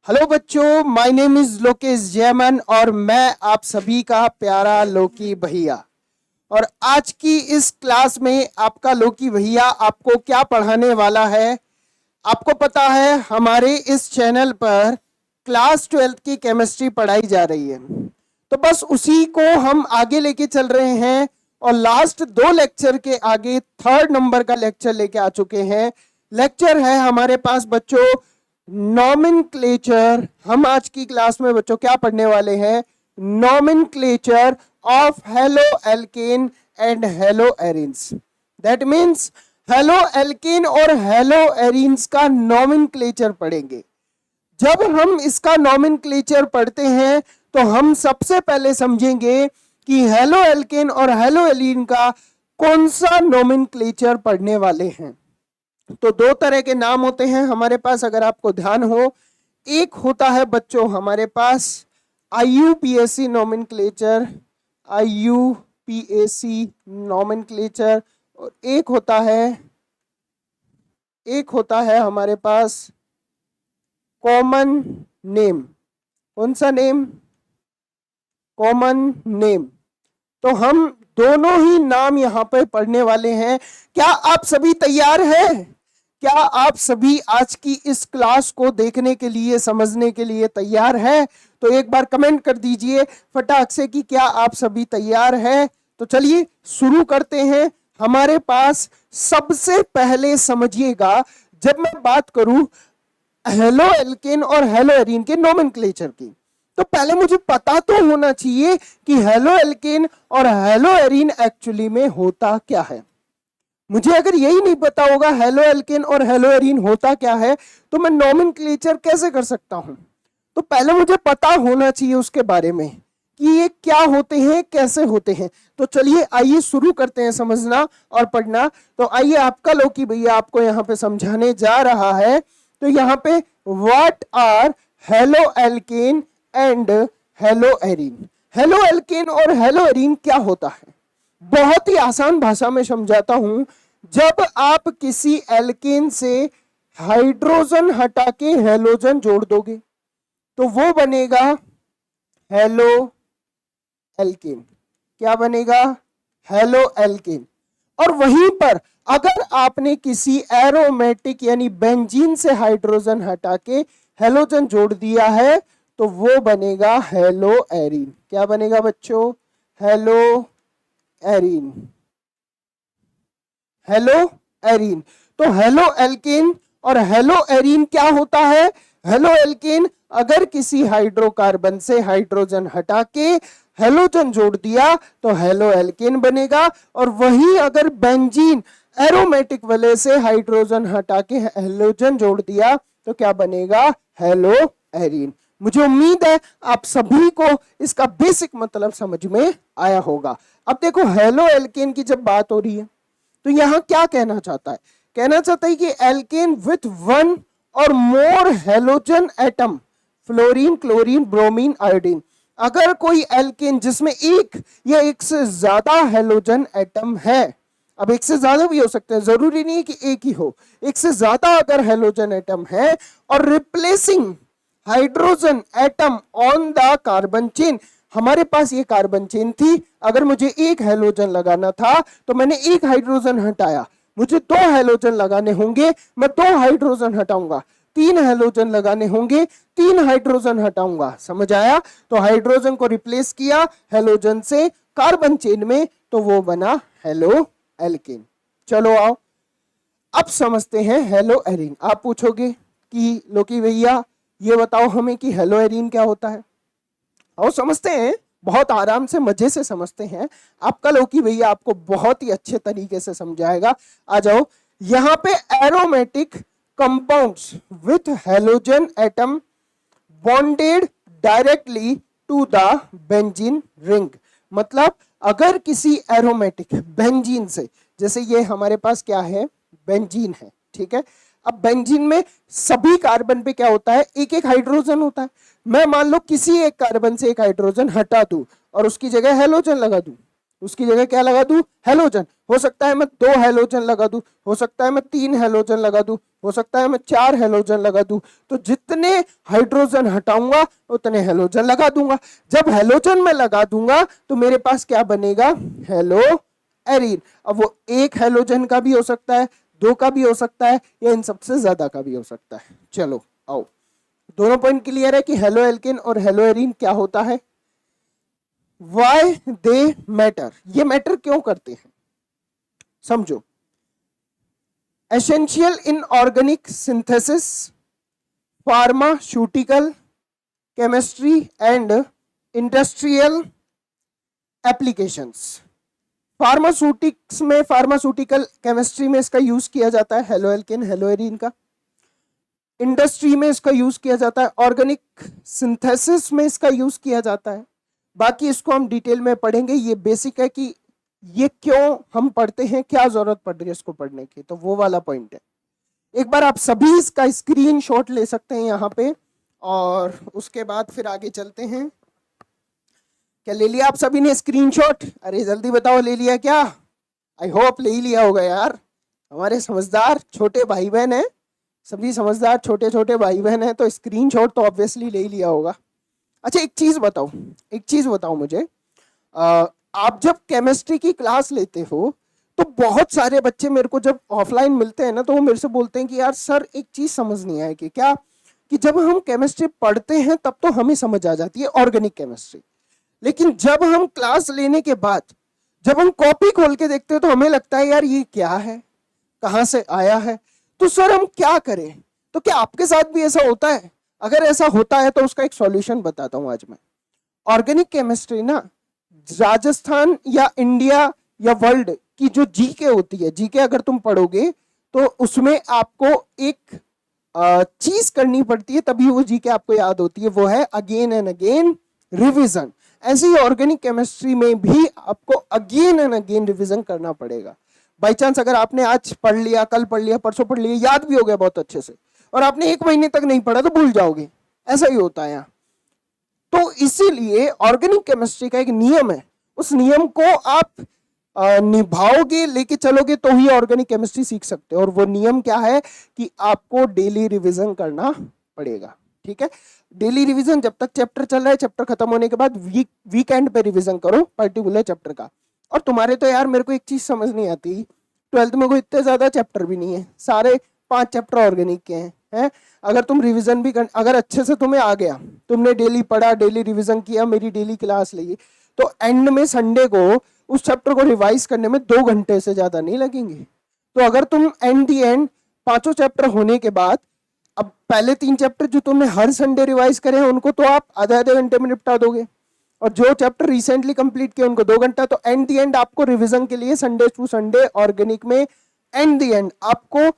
Hello बच्चों, my name is Lokesh Jayman और मैं आप सभी का प्यारा लोकी भैया। और आज की इस क्लास में आपका लोकी भैया आपको क्या पढ़ाने वाला है। आपको पता है हमारे इस चैनल पर क्लास 12 की केमिस्ट्री पढ़ाई जा रही है, तो बस उसी को हम आगे लेके चल रहे हैं और लास्ट 2 लेक्चर के आगे 3rd नंबर का लेक्चर लेके आ चुके हैं। लेक्चर है हमारे पास बच्चों नॉमेनक्लेचर। हम आज की क्लास में बच्चों क्या पढ़ने वाले हैं? Nomenclature of hello alkane and hello arenes. That means hello alkane और हेलो एरिन्स का नॉमेनक्लेचर पढ़ेंगे। जब हम इसका नॉमेनक्लेचर पढ़ते हैं तो हम सबसे पहले समझेंगे कि हेलो एल्केन और हेलो एलिन का कौन सा नॉमेनक्लेचर पढ़ने वाले हैं। तो 2 तरह के नाम होते हैं हमारे पास, अगर आपको ध्यान हो। एक होता है बच्चों हमारे पास IUPAC नॉमेनक्लेचर, IUPAC नॉमेनक्लेचर, और एक होता है हमारे पास कॉमन नेम। कौन सा नेम? Common name. तो हम दोनों ही नाम यहाँ पे पढ़ने वाले हैं। क्या आप सभी तैयार हैं? क्या आप सभी आज की इस क्लास को देखने के लिए, समझने के लिए तैयार हैं? तो एक बार कमेंट कर दीजिए फटाक से कि क्या आप सभी तैयार हैं। तो चलिए शुरू करते हैं। हमारे पास सबसे पहले समझिएगा, जब मैं बात करूं हेलो एल्केन और हेलो एरीन के नोमेनक्लेचर की, तो पहले मुझे पता तो होना चाहिए कि हेलो एल्केन और हेलो एरीन एक्चुअली में होता क्या है। मुझे अगर यही नहीं पता होगा हेलो एल्केन और हेलो एरीन होता क्या है, तो मैं नोमेनक्लेचर कैसे कर सकता हूं? तो पहले मुझे पता होना चाहिए उसके बारे में कि ये क्या होते हैं, कैसे होते हैं। तो चलिए आइए शुरू करते हैं समझना और पढ़ना। तो आइए आपका लोकी भैया आपको यहाँ पे समझाने जा रहा है। तो यहाँ पे what are halo alkane and halo arene. Halo alkane और हेलो एरीन क्या होता है? बहुत ही आसान भाषा में समझाता हूं। जब आप किसी एल्केन से हाइड्रोजन हटा के हेलोजन जोड़ दोगे तो वो बनेगा हेलो एल्केन। क्या बनेगा? Hello alkane. और वहीं पर अगर आपने किसी एरोमेटिक यानी बेंजीन से हाइड्रोजन हटा के हेलोजन जोड़ दिया है तो वो बनेगा हेलो एरीन। क्या बनेगा बच्चों? Hello arene. Hello arene. तो हेलो एल्केन और हेलो एरीन क्या होता है? हेलो एल्केन अगर किसी हाइड्रोकार्बन से हाइड्रोजन हटा के हेलोजन जोड़ दिया तो हेलो एल्केन बनेगा। और वही अगर बेंजीन एरोमेटिक वाले से हाइड्रोजन हटा के हेलोजन जोड़ दिया तो क्या बनेगा? Hello arene. मुझे उम्मीद है आप सभी को इसका बेसिक मतलब समझ में आया होगा। अब देखो हेलो एल्केन की जब बात हो रही है तो यहां क्या कहना चाहता है? कहना चाहता है कि alkene with 1 or more halogen atom, fluorine, chlorine, bromine, iodine. अगर कोई एल्केन जिसमें एक या एक से ज्यादा हेलोजन एटम है, अब एक से ज्यादा भी हो सकते हैं, जरूरी नहीं है कि एक ही हो, एक से ज्यादा अगर हेलोजन एटम है और replacing hydrogen atom on the carbon chain. हमारे पास ये कार्बन चेन थी, अगर मुझे एक हेलोजन लगाना था तो मैंने एक हाइड्रोजन हटाया, मुझे 2 हेलोजन लगाने होंगे, मैं 2 हाइड्रोजन हटाऊंगा। 3 हेलोजन लगाने होंगे, 3 हाइड्रोजन हटाऊंगा। समझ आया? तो हाइड्रोजन को रिप्लेस किया हेलोजन से कार्बन चेन में, तो वो बना हेलो एल्केन। चलो आओ अब समझते हैं हेलो एरीन। आप पूछोगे कि लोकी भैया ये बताओ हमें कि हेलो एरीन क्या होता है। आओ समझते हैं, बहुत आराम से मजे से समझते हैं। आपका लोकी भैया आपको बहुत ही अच्छे तरीके से समझाएगा। आ जाओ। यहां पे aromatic compounds with halogen atom bonded directly to the benzene ring. मतलब अगर किसी एरोमेटिक बेंजीन से, जैसे ये हमारे पास क्या है? बेंजीन है, ठीक है। अब बेंजीन में सभी कार्बन पे क्या होता है? एक एक हाइड्रोजन होता है। मैं मान लो किसी एक कार्बन से एक हाइड्रोजन हटा दूं और उसकी जगह हेलोजन लगा दूं, उसकी जगह क्या लगा दूं, हेलोजन। हो सकता है मैं 2 हेलोजन लगा दूं, हो सकता है मैं 3 हेलोजन लगा दूं, हो सकता है मैं 4 हेलोजन लगा दूं। तो जितने हाइड्रोजन हटाऊंगा उतने हेलोजन लगा दूंगा। जब हेलोजन में लगा दूंगा तो मेरे पास क्या बनेगा, हेलो एरीन। अब वो एक हेलोजन का भी हो सकता है, 2 का भी हो सकता है, या इन सबसे ज्यादा का भी हो सकता है। चलो आओ, दोनों पॉइंट क्लियर है कि हेलो एल्केन और हेलो एरीन क्या होता है, वाई दे मैटर, ये मैटर क्यों करते हैं समझो। Essential in organic synthesis, pharmaceutical chemistry and industrial applications. Pharmaceutics में, फार्मास्यूटिकल केमिस्ट्री में इसका यूज किया जाता है हेलो एल्केन हेलो एरीन का। इंडस्ट्री में इसका यूज किया जाता है, ऑर्गेनिक सिंथेसिस में इसका यूज किया जाता है। बाकी इसको हम डिटेल में पढ़ेंगे, ये बेसिक है कि ये क्यों हम पढ़ते हैं, क्या जरूरत पड़ रही है इसको पढ़ने की, तो वो वाला पॉइंट है। एक बार आप सभी इसका स्क्रीनशॉट ले सकते हैं यहाँ पे, और उसके बाद फिर आगे चलते हैं। क्या ले लिया आप सभी ने स्क्रीनशॉट? अरे जल्दी बताओ, ले लिया क्या? आई होप ले ही लिया होगा यार, हमारे समझदार छोटे भाई बहन हैं, सभी समझदार छोटे छोटे भाई बहन हैं, तो स्क्रीनशॉट तो ऑब्वियसली ले ही लिया होगा। अच्छा एक चीज बताओ, एक चीज बताओ मुझे, आप जब केमिस्ट्री की क्लास लेते हो तो बहुत सारे बच्चे मेरे को जब ऑफलाइन मिलते हैं ना, तो वो मेरे से बोलते हैं कि यार सर एक चीज समझ नहीं आए कि क्या, कि जब हम केमिस्ट्री पढ़ते हैं तब तो हमें समझ आ जाती है ऑर्गेनिक केमिस्ट्री, लेकिन जब हम क्लास लेने के बाद जब हम कॉपी खोल के देखते हैं तो हमें लगता है यार ये क्या है, कहाँ से आया है, तो सर हम क्या करें? तो क्या आपके साथ भी ऐसा होता है? अगर ऐसा होता है तो उसका एक सॉल्यूशन बताता हूं आज मैं। ऑर्गेनिक केमिस्ट्री ना राजस्थान या इंडिया या वर्ल्ड की जो जीके होती है, जीके अगर तुम पढ़ोगे तो उसमें आपको एक चीज करनी पड़ती है, तभी वो जीके आपको याद होती है, वो है अगेन एंड अगेन रिवीजन। ऐसे ही ऑर्गेनिक केमिस्ट्री में भी आपको अगेन एंड अगेन रिवीजन करना पड़ेगा। बाई चांस अगर आपने आज पढ़ लिया, कल पढ़ लिया, परसों पढ़ लिया, याद भी हो गया बहुत अच्छे से, और आपने 1 महीने तक नहीं पढ़ा तो भूल जाओगे, ऐसा ही होता है यहाँ। तो इसीलिए ऑर्गेनिक केमिस्ट्री का एक नियम है, उस नियम को आप निभाओगे, लेके चलोगे तो ही ऑर्गेनिक केमिस्ट्री सीख सकते हो। और वो नियम क्या है कि आपको डेली रिवीजन करना पड़ेगा, ठीक है। डेली रिवीजन जब तक चैप्टर चल रहा है, चैप्टर खत्म होने के बाद वीकेंड पे रिवीजन करो पर्टिकुलर चैप्टर का। और तुम्हारे तो यार मेरे को एक चीज समझ नहीं आती, 12th में कोई इतने ज्यादा चैप्टर भी नहीं है, सारे 5 चैप्टर ऑर्गेनिक के हैं। अगर तुम रिवीजन भी अगर अच्छे से तुम्हें आ गया, तुमने डेली पढ़ा, डेली रिवीजन किया, मेरी डेली क्लास ली, तो एंड में संडे को उस चैप्टर को रिवाइज करने में 2 घंटे से ज्यादा नहीं लगेंगे। तो अगर तुम एंड दी एंड 5 चैप्टर होने के बाद, अब पहले 3 चैप्टर जो तुमने हर संडे रिवाइज करे हैं उनको तो आप आधे आधे घंटे में निपटा दोगे, और जो चैप्टर रिसेंटली कंप्लीट किए उनको 2 घंटा। तो एंड दी एंड आपको रिवीजन के लिए संडे टू संडे ऑर्गेनिक में एंड दी एंड आपको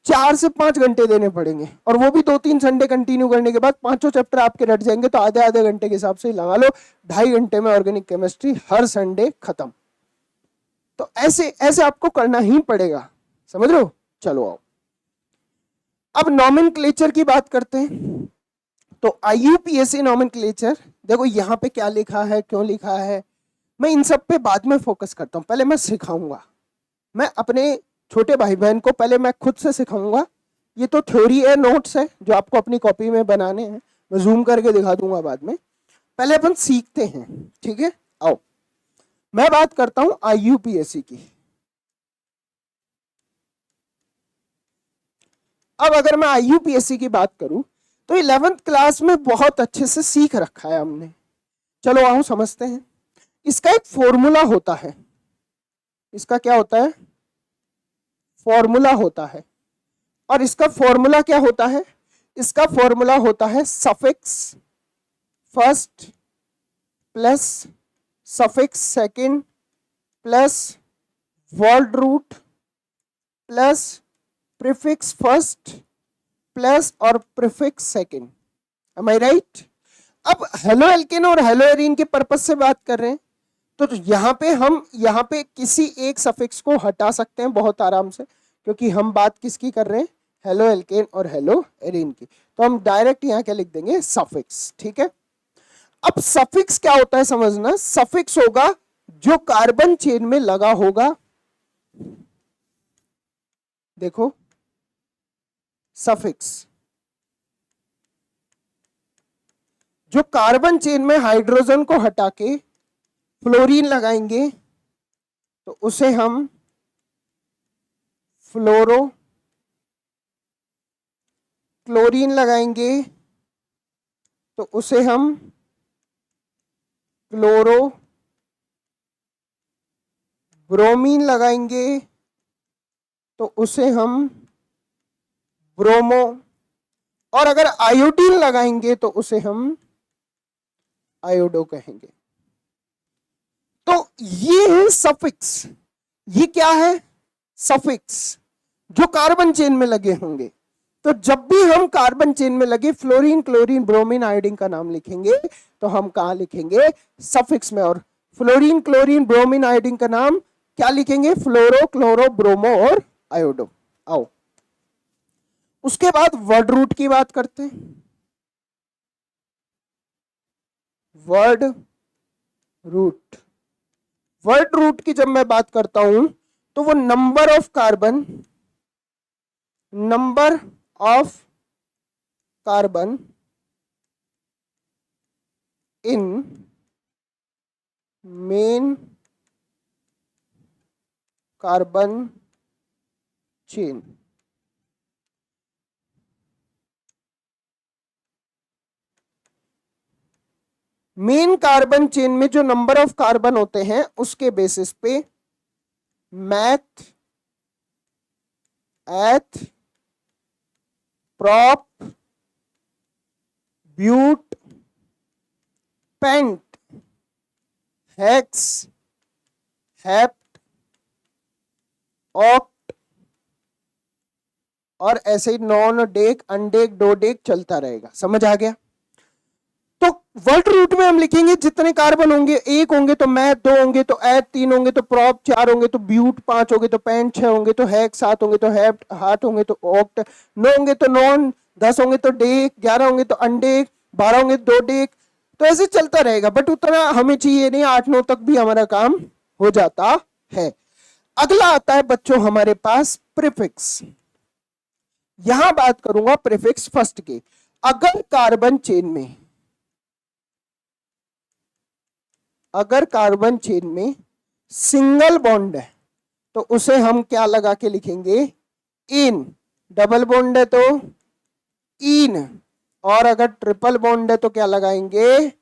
4 से 5 घंटे देने पड़ेंगे, और वो भी 2-3 संडे कंटिन्यू करने के बाद 5 चैप्टर आपके रट जाएंगे। तो आधे आधे घंटे के हिसाब से लगा लो, 2.5 घंटे में ऑर्गेनिक केमिस्ट्री हर संडे खत्म। तो ऐसे ऐसे आपको करना ही पड़ेगा, समझ लो। चलो आओ अब नॉमेनक्लेचर की बात करते हैं। तो IUPAC नॉमेनक्लेचर, देखो यहाँ पे क्या लिखा है, क्यों लिखा है, मैं इन सब पे बाद में फोकस करता हूँ, पहले मैं सिखाऊंगा। मैं अपने छोटे भाई बहन को पहले मैं खुद से सिखाऊंगा। ये तो थ्योरी है, नोट्स है जो आपको अपनी कॉपी में बनाने हैं, मैं जूम करके दिखा दूंगा बाद में। पहले अपन सीखते हैं, ठीक है। आओ मैं बात करता हूं IUPAC की। अब अगर मैं IUPAC की बात करूं तो 11th क्लास में बहुत अच्छे से सीख रखा है हमने। चलो आओ समझते हैं। इसका एक फॉर्मूला होता है, इसका क्या होता है, फॉर्मूला होता है। और इसका फॉर्मूला क्या होता है, इसका फॉर्मूला होता है suffix first plus suffix second plus word root plus prefix first plus और prefix second. Am I right? अब हेलो एल्केन और हेलो एरीन के पर्पस से बात कर रहे हैं, तो यहाँ पे हम यहाँ पे किसी एक सफिक्स को हटा सकते हैं बहुत आराम से, क्योंकि हम बात किसकी कर रहे हैं, हेलो एल्केन और हेलो एरीन की। तो हम डायरेक्ट यहाँ क्या लिख देंगे, सफिक्स, ठीक है। अब सफिक्स क्या होता है समझना, सफिक्स होगा जो कार्बन चेन में लगा होगा, देखो सफिक्स, जो कार्बन चेन में हाइड्रोजन को हटा के फ्लोरीन लगाएंगे तो उसे हम फ्लोरो, क्लोरीन लगाएंगे तो उसे हम क्लोरो, ब्रोमीन लगाएंगे तो उसे हम ब्रोमो, और अगर आयोडीन लगाएंगे तो उसे हम आयोडो कहेंगे। तो ये है सफिक्स। ये क्या है? सफिक्स, जो कार्बन चेन में लगे होंगे। तो जब भी हम कार्बन चेन में लगे फ्लोरीन, क्लोरीन, ब्रोमीन, आयोडीन का नाम लिखेंगे तो हम कहां लिखेंगे? सफिक्स में। और फ्लोरीन, क्लोरीन, ब्रोमीन, आयोडीन का नाम क्या लिखेंगे? फ्लोरो, क्लोरो, ब्रोमो और आयोडो। आओ उसके बाद वर्ड रूट की बात करते हैं। वर्ड रूट, वर्ड रूट की जब मैं बात करता हूं तो वो number of carbon, number of carbon in main carbon chain. Main carbon chain में जो नंबर ऑफ कार्बन होते हैं उसके बेसिस पे meth, eth, prop, but, pent, hex, hept, oct और ऐसे ही नॉन डेक, अनडेक, डोडेक चलता रहेगा। समझ आ गया? तो वर्ड रूट में हम लिखेंगे जितने कार्बन होंगे, एक होंगे तो मैथ, दो होंगे तो एथ, तीन होंगे तो प्रॉप, चार होंगे तो ब्यूट, पांच होंगे तो पेंट, छह होंगे तो हेक्स, सात होंगे तो हेप्ट, आठ होंगे तो ऑक्ट, नौ होंगे तो नॉन, 10 होंगे तो डेक, 11 होंगे तो अनडेक, 12 होंगे तो दो डेक। तो ऐसे चलता रहेगा, बट उतना हमें चाहिए नहीं, 8-9 तक भी हमारा काम हो जाता है। अगला आता है बच्चों हमारे पास प्रीफिक्स। यहां बात करूंगा प्रीफिक्स फर्स्ट के। अगर कार्बन चेन में, अगर कार्बन चेन में सिंगल बॉन्ड है तो उसे हम क्या लगा के लिखेंगे? इन। डबल बॉन्ड है तो इन, और अगर ट्रिपल बॉन्ड है तो क्या लगाएंगे?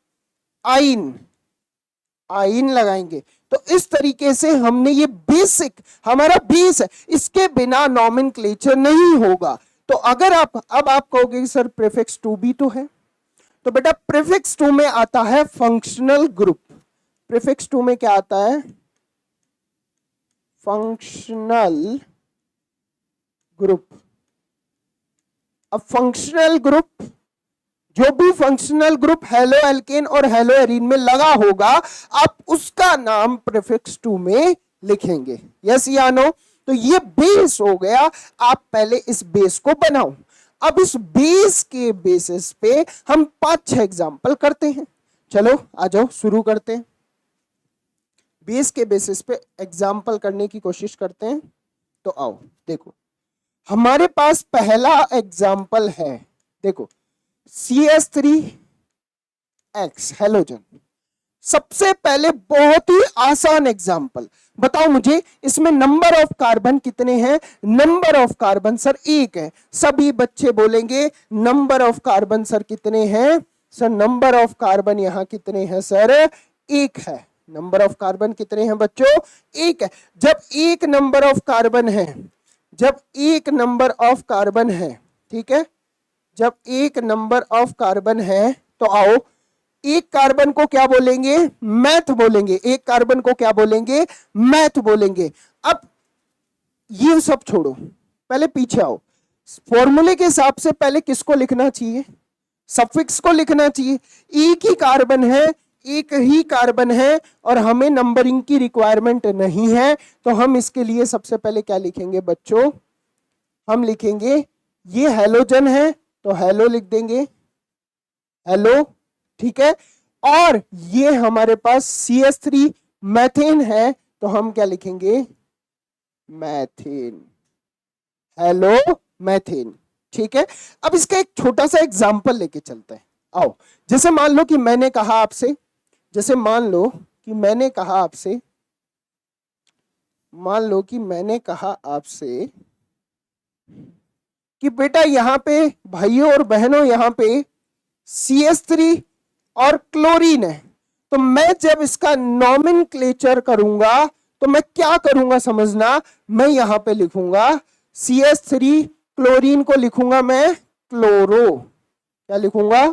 आइन, आइन लगाएंगे। तो इस तरीके से हमने ये बेसिक हमारा बेस है, इसके बिना नॉमेनक्लेचर नहीं होगा। तो अगर अब आप कहोगे सर प्रीफिक्स 2 भी तो है, तो बेटा प्रीफिक्स 2 में आता है फंक्शनल ग्रुप। प्रीफिक्स 2 में क्या आता है? Functional group. अब फंक्शनल ग्रुप, जो भी फंक्शनल ग्रुप हेलो एल्केन और हेलो एरीन में लगा होगा आप उसका नाम प्रीफिक्स 2 में लिखेंगे। यस या नो? तो ये बेस हो गया। आप पहले इस बेस को बनाओ। अब इस बेस के बेसिस पे हम 5-6 एग्जांपल करते हैं। चलो आ जाओ शुरू करते हैं। बेस के बेसिस पे एग्जाम्पल करने की कोशिश करते हैं। तो आओ देखो, हमारे पास पहला एग्जाम्पल है, देखो CH3X हेलोजन। सबसे पहले बहुत ही आसान एग्जाम्पल बताओ मुझे, इसमें नंबर ऑफ कार्बन कितने हैं? नंबर ऑफ कार्बन सर 1 है। सभी बच्चे बोलेंगे नंबर ऑफ कार्बन सर कितने हैं? सर नंबर ऑफ कार्बन यहां कितने हैं सर? 1 है। नंबर ऑफ कार्बन कितने हैं बच्चों? 1 है। जब एक नंबर ऑफ कार्बन है, जब एक नंबर ऑफ कार्बन है, ठीक है, जब एक नंबर ऑफ कार्बन है तो आओ एक कार्बन को क्या बोलेंगे? मैथ बोलेंगे। एक कार्बन को क्या बोलेंगे? मैथ बोलेंगे। अब ये सब छोड़ो, पहले पीछे आओ। फॉर्मूले के हिसाब से पहले किसको लिखना चाहिए? सफिक्स को लिखना चाहिए। एक ही कार्बन है, एक ही कार्बन है और हमें नंबरिंग की रिक्वायरमेंट नहीं है, तो हम इसके लिए सबसे पहले क्या लिखेंगे बच्चों? हम लिखेंगे ये हेलोजन है तो हेलो लिख देंगे, हेलो, ठीक है। और ये हमारे पास CH3 मैथेन है तो हम क्या लिखेंगे, मैथेन, हेलो मैथेन। ठीक है, अब इसका एक छोटा सा एग्जांपल लेके चलते हैं। आओ, जैसे मान लो कि मैंने कहा आपसे, जैसे मान लो कि मैंने कहा आपसे, मान लो कि मैंने कहा आपसे कि बेटा यहाँ पे भाइयों और बहनों, यहाँ पे CH3 और क्लोरीन है, तो मैं जब इसका नॉमेनक्लेचर करूंगा तो मैं क्या करूंगा समझना, मैं यहां पे लिखूंगा CH3, क्लोरीन को लिखूंगा मैं क्लोरो। क्या लिखूंगा,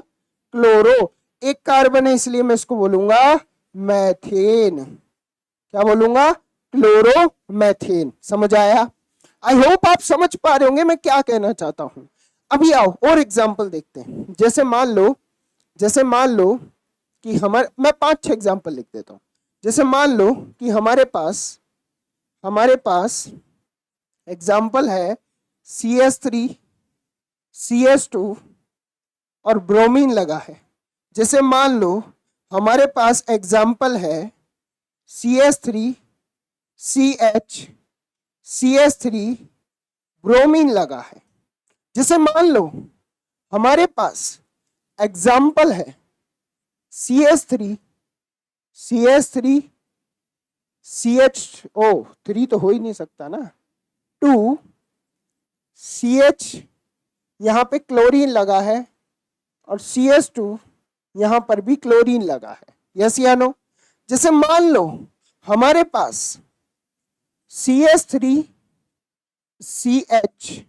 क्लोरो। एक कार्बन है इसलिए मैं इसको बोलूंगा मैथेन। क्या बोलूंगा, क्लोरोमेथेन। समझ आया? आई होप आप समझ पा रहे होंगे मैं क्या कहना चाहता हूं। अभी आओ और एग्जाम्पल देखते हैं। जैसे मान लो कि मैं 5-6 एग्जाम्पल लिख देता हूं। जैसे मान लो कि हमारे पास एग्जाम्पल है CH3, CH2 और ब्रोमीन लगा है। जैसे मान लो हमारे पास एग्जाम्पल है CH3, CH, CH3, ब्रोमीन लगा है। जैसे मान लो हमारे पास एग्जाम्पल है CH3, CH3, CH3 तो हो ही नहीं सकता ना, 2 CH, यहां पे क्लोरीन लगा है, और CH2 यहां पर भी क्लोरीन लगा है। यस या नो? जैसे मान लो हमारे पास CH3, CH,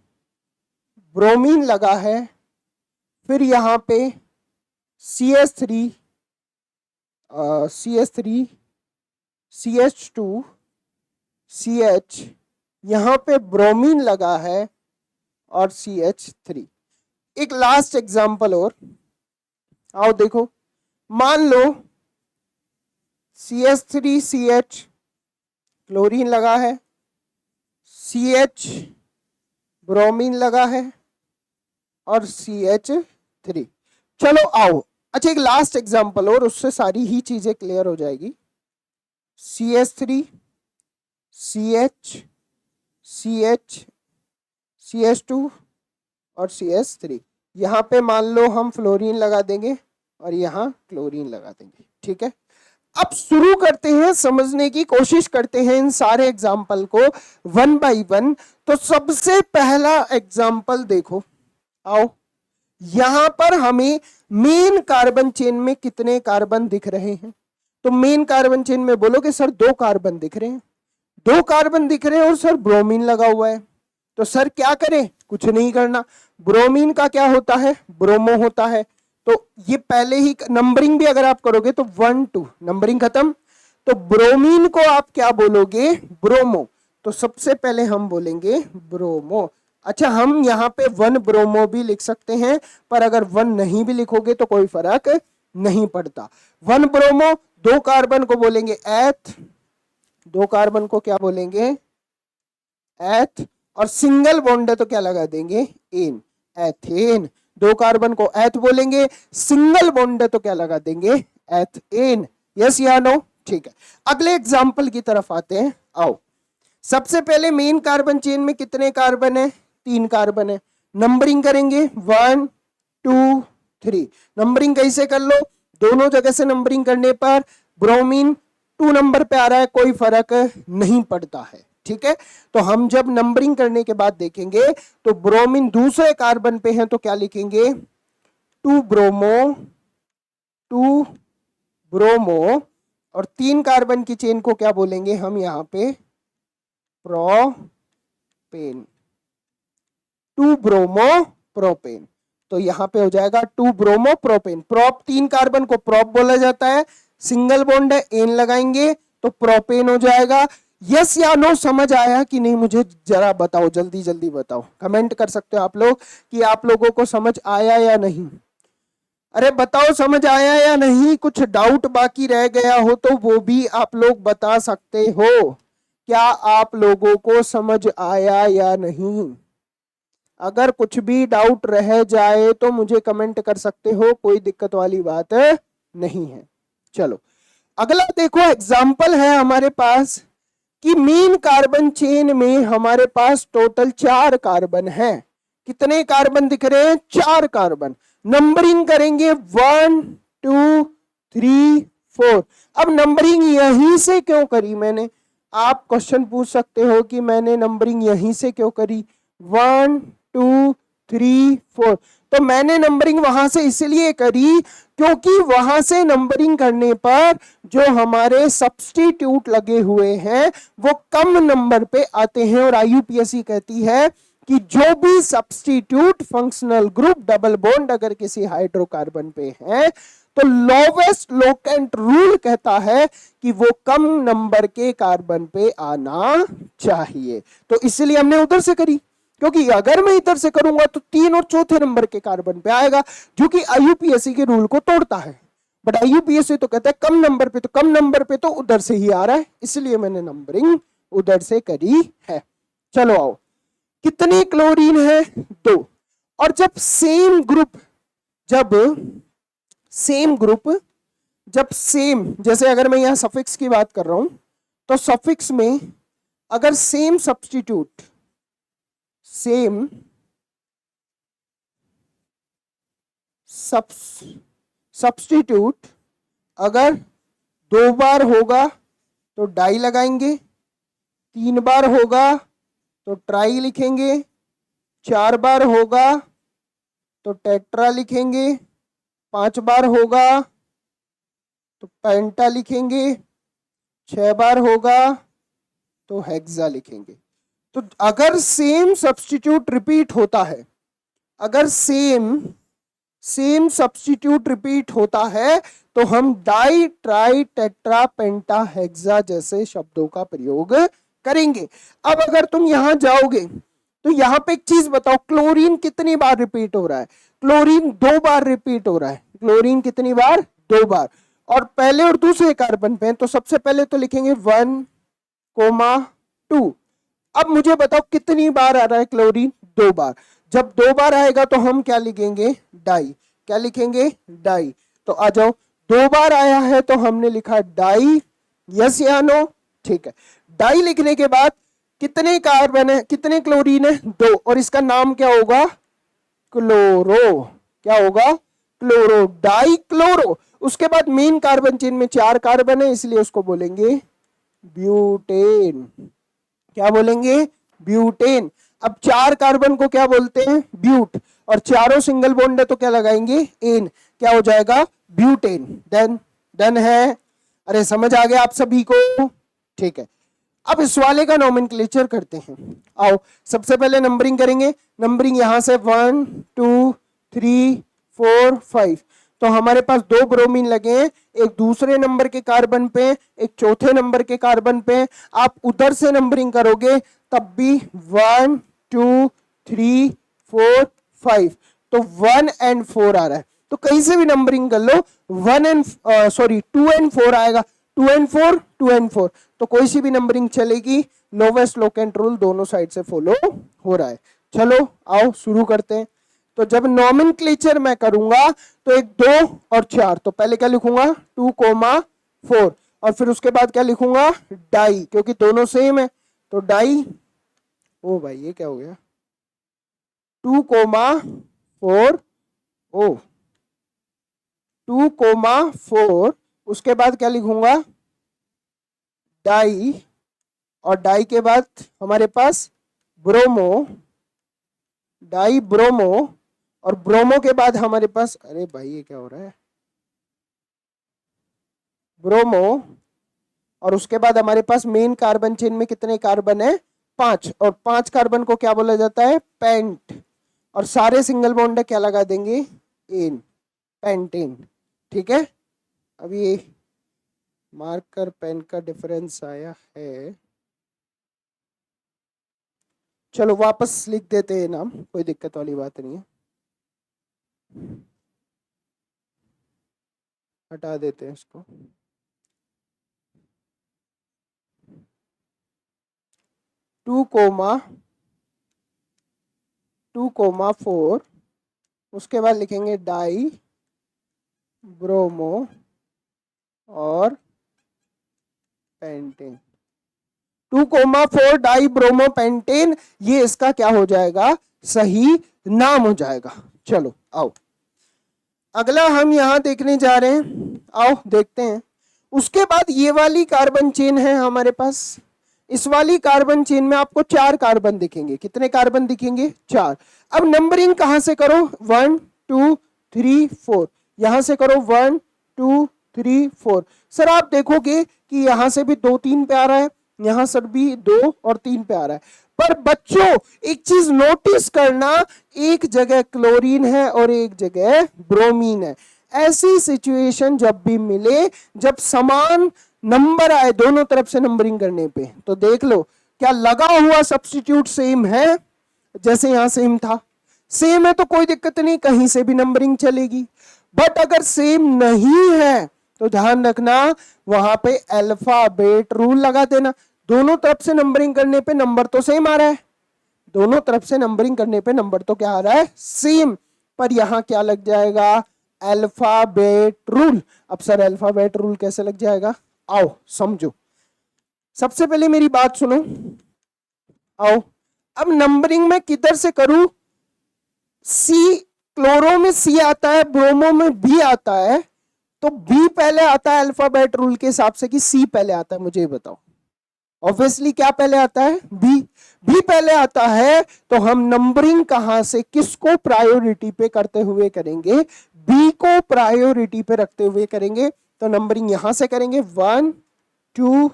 ब्रोमीन लगा है, फिर यहां पे CH3, CH3, CH2, CH, यहां पे ब्रोमीन लगा है, और CH3। एक लास्ट एग्जांपल और, आओ देखो, मान लो CH3, CH, क्लोरीन लगा है, CH, ब्रोमीन लगा है, और CH3। चलो आओ, अच्छा एक लास्ट एग्जांपल और, उससे सारी ही चीजें क्लियर हो जाएगी। CH3, CH, CH, CH2 और CH3। यहां पे मान लो हम फ्लोरीन लगा देंगे और यहां क्लोरीन लगा देंगे। ठीक है, अब शुरू करते हैं, समझने की कोशिश करते हैं इन सारे एग्जाम्पल को वन बाय वन। तो सबसे पहला एग्जाम्पल देखो, आओ, यहां पर हमें मेन कार्बन चेन में कितने कार्बन दिख रहे हैं? तो मेन कार्बन चेन में बोलोगे सर 2 कार्बन दिख रहे हैं, 2 कार्बन दिख रहे हैं, और सर ब्रोमीन लगा हुआ है। तो सर क्या करें? कुछ नहीं करना, ब्रोमीन का क्या होता है, ब्रोमो होता है। तो ये पहले ही नंबरिंग भी अगर आप करोगे तो 1 2 नंबरिंग खत्म। तो ब्रोमीन को आप क्या बोलोगे? ब्रोमो। तो सबसे पहले हम बोलेंगे ब्रोमो। अच्छा, हम यहाँ पे 1 ब्रोमो भी लिख सकते हैं, पर अगर 1 नहीं भी लिखोगे तो कोई फर्क नहीं पड़ता। 1 ब्रोमो, 2 कार्बन को बोलेंगे एथ, 2 कार्बन को क्या बोलेंगे? एथ, और सिंगल बॉन्ड है तो क्या लगा देंगे? N, ethane. 2 कार्बन को एथ बोलेंगे, सिंगल बॉन्ड है तो क्या लगा देंगे? एथेन। यस या नो? ठीक है, अगले एग्जाम्पल की तरफ आते हैं। आओ, सबसे पहले मेन कार्बन चेन में कितने कार्बन है? 3 कार्बन है। नंबरिंग करेंगे 1 2 3। नंबरिंग कैसे कर लो? दोनों जगह से नंबरिंग करने पर ब्रोमीन 2 नंबर पे आ रहा है, कोई फर्क नहीं पड़ता है। ठीक है, तो हम जब नंबरिंग करने के बाद देखेंगे तो ब्रोमीन दूसरे कार्बन पे है तो क्या लिखेंगे? 2 ब्रोमो, 2 ब्रोमो, और 3 कार्बन की चेन को क्या बोलेंगे हम यहाँ पे? Propane, 2 bromo propane. तो यहां पे हो जाएगा 2 ब्रोमो प्रोपेन। प्रोप, 3 कार्बन को प्रोप बोला जाता है, सिंगल बॉन्ड है, एन लगाएंगे तो प्रोपेन हो जाएगा। यस या नो? समझ आया कि नहीं? मुझे जरा बताओ, जल्दी जल्दी बताओ, कमेंट कर सकते हो आप लोग कि आप लोगों को समझ आया या नहीं। अरे बताओ, समझ आया या नहीं? कुछ डाउट बाकी रह गया हो तो वो भी आप लोग बता सकते हो। क्या आप लोगों को समझ आया या नहीं? अगर कुछ भी डाउट रह जाए तो मुझे कमेंट कर सकते हो, कोई दिक्कत वाली बात नहीं है। चलो, अगला देखो एग्जाम्पल है हमारे पास कि मीन कार्बन चेन में हमारे पास टोटल 4 कार्बन है। कितने कार्बन दिख रहे हैं? 4 कार्बन। नंबरिंग करेंगे 1 2 3 4। अब नंबरिंग यहीं से क्यों करी मैंने? आप क्वेश्चन पूछ सकते हो कि मैंने नंबरिंग यहीं से क्यों करी? 1 2 3 4। तो मैंने नंबरिंग वहां से इसलिए करी क्योंकि वहां से नंबरिंग करने पर जो हमारे सब्स्टिट्यूट लगे हुए हैं वो कम नंबर पे आते हैं। और आईयूपीएससी कहती है कि जो भी substitute functional group double bond अगर किसी हाइड्रोकार्बन पे है तो लोवेस्ट लोकेंट रूल कहता है कि वो कम नंबर के कार्बन पे आना चाहिए। तो इसलिए हमने उधर से करी, क्योंकि अगर मैं इधर से करूंगा तो 3 और चौथे नंबर के कार्बन पे आएगा, जो कि आईयूपीएससी के रूल को तोड़ता है। बट आईयूपीएससी तो कहता है कम नंबर पे, तो कम नंबर पे तो उधर से ही आ रहा है, इसलिए मैंने नंबरिंग उधर से करी है। चलो आओ, कितनी क्लोरीन है? 2। और जब सेम ग्रुप जब सेम, जैसे अगर मैं यहां सफिक्स की बात कर रहा हूं तो सफिक्स में अगर सेम सब्स्टिट्यूट अगर 2 बार होगा तो डाई लगाएंगे, 3 बार होगा तो ट्राई लिखेंगे, 4 बार होगा तो टेट्रा लिखेंगे, 5 बार होगा तो पेंटा लिखेंगे, 6 बार होगा तो हेक्सा लिखेंगे। तो अगर सेम सब्स्टिट्यूट रिपीट होता है, अगर सेम सब्स्टिट्यूट रिपीट होता है तो हम डाई ट्राई टेट्रा पेंटा हेक्सा जैसे शब्दों का प्रयोग करेंगे। अब अगर तुम यहां जाओगे तो यहां पे एक चीज बताओ, क्लोरीन कितनी बार रिपीट हो रहा है? क्लोरीन 2 बार रिपीट हो रहा है। क्लोरीन कितनी बार? 2 बार। और पहले और दूसरे कार्बन पे, तो सबसे पहले तो लिखेंगे 1,2। अब मुझे बताओ कितनी बार आ रहा है क्लोरीन? 2 बार। जब 2 बार आएगा तो हम क्या लिखेंगे? डाई। क्या लिखेंगे? डाई। तो आ जाओ, 2 बार आया है तो हमने लिखा डाई। यस या नो? ठीक है। डाई लिखने के बाद कितने कार्बन है, कितने क्लोरीन है? 2। और इसका नाम क्या होगा? क्लोरो। क्या होगा? Chloro, die chloro. उसके बाद मेन कार्बन चेन में 4 कार्बन है, इसलिए उसको बोलेंगे ब्यूटेन। क्या बोलेंगे? ब्यूटेन। अब 4 कार्बन को क्या बोलते हैं? ब्यूट। और चारों सिंगल बॉन्ड है तो क्या लगाएंगे? एन। क्या हो जाएगा? ब्यूटेन। डन है? अरे समझ आ गया आप सभी को? ठीक है। अब इस वाले का नोमेनक्लेचर करते हैं। आओ, सबसे पहले नंबरिंग करेंगे। नंबरिंग यहां से 1 2 3 4 5। तो हमारे पास 2 ब्रोमीन लगे हैं, एक दूसरे नंबर के कार्बन पे, एक चौथे नंबर के कार्बन पे। आप उधर से नंबरिंग करोगे तब भी 1 2 3 4 5। तो 1 एंड 4 आ रहा है, तो कहीं से भी नंबरिंग कर लो, 2 एंड 4 आएगा। 2 एंड 4 2 एंड 4, तो कोई सी भी नंबरिंग चलेगी। लोवेस्ट लोकेंट रूल दोनों साइड से फॉलो हो रहा है। चलो आओ शुरू करते हैं। तो जब नॉमेनक्लेचर मैं करूंगा तो 1 2 और 4, तो पहले क्या लिखूंगा? 2,4। और फिर उसके बाद क्या लिखूंगा? डाई, क्योंकि दोनों सेम है तो डाई। ओ भाई ये क्या हो गया? 2,4। ओ 2,4। उसके बाद क्या लिखूंगा? डाई। और डाई के बाद हमारे पास ब्रोमो, डाई ब्रोमो। और ब्रोमो के बाद हमारे पास, अरे भाई ये क्या हो रहा है? ब्रोमो। और उसके बाद हमारे पास मेन कार्बन चेन में कितने कार्बन है? 5। और 5 कार्बन को क्या बोला जाता है? पेंट। और सारे सिंगल बॉन्ड क्या लगा देंगे? Ene, pentene. ठीक है। अब ये मार्कर पेन का डिफरेंस आया है, चलो वापस लिख देते हैं नाम, कोई दिक्कत वाली बात नहीं है, हटा देते हैं इसको। 2,4। उसके बाद लिखेंगे डाई ब्रोमो और पेंटेन, 2,4 डाई ब्रोमो पेंटेन, ये इसका क्या हो जाएगा, सही नाम हो जाएगा। चलो आओ अगला हम यहां देखने जा रहे हैं, आओ देखते हैं। उसके बाद ये वाली कार्बन चेन है हमारे पास, इस वाली कार्बन चेन में आपको 4 कार्बन दिखेंगे। कितने कार्बन दिखेंगे, 4। अब नंबरिंग कहां से करो, 1 2 3 4, यहां से करो 1 2 3 4। सर आप देखोगे कि यहां से भी 2 3 पे आ रहा है, यहां सर भी 2 और 3 पे आ रहा है। पर बच्चों एक चीज नोटिस करना, एक जगह क्लोरीन है और एक जगह ब्रोमीन है। ऐसी सिचुएशन जब भी मिले, जब समान नंबर आए दोनों तरफ से नंबरिंग करने पे, तो देख लो क्या लगा हुआ सब्स्टिट्यूट सेम है, जैसे यहां सेम था, सेम है तो कोई दिक्कत नहीं, कहीं से भी नंबरिंग चलेगी। बट अगर सेम नहीं है तो ध्यान रखना वहां पे अल्फाबेट रूल लगा देना। दोनों तरफ से नंबरिंग करने पे नंबर तो सेम आ रहा है, दोनों तरफ से नंबरिंग करने पे नंबर तो क्या आ रहा है, सेम, पर यहां क्या लग जाएगा, अल्फाबेट रूल। अब सर अल्फाबेट रूल कैसे लग जाएगा, आओ समझो। सबसे पहले मेरी बात सुनो, आओ अब नंबरिंग में किधर से करूं, सी, क्लोरो में सी आता है, ब्रोमो में बी आता है, तो बी पहले आता है अल्फाबेट रूल के हिसाब से कि सी पहले आता है, मुझे ये बताओ। ऑब्वियसली क्या पहले आता है, बी, बी पहले आता है, तो हम नंबरिंग कहां से, किसको प्रायोरिटी पे करते हुए करेंगे, बी को प्रायोरिटी पे रखते हुए करेंगे। तो नंबरिंग यहां से करेंगे 1 2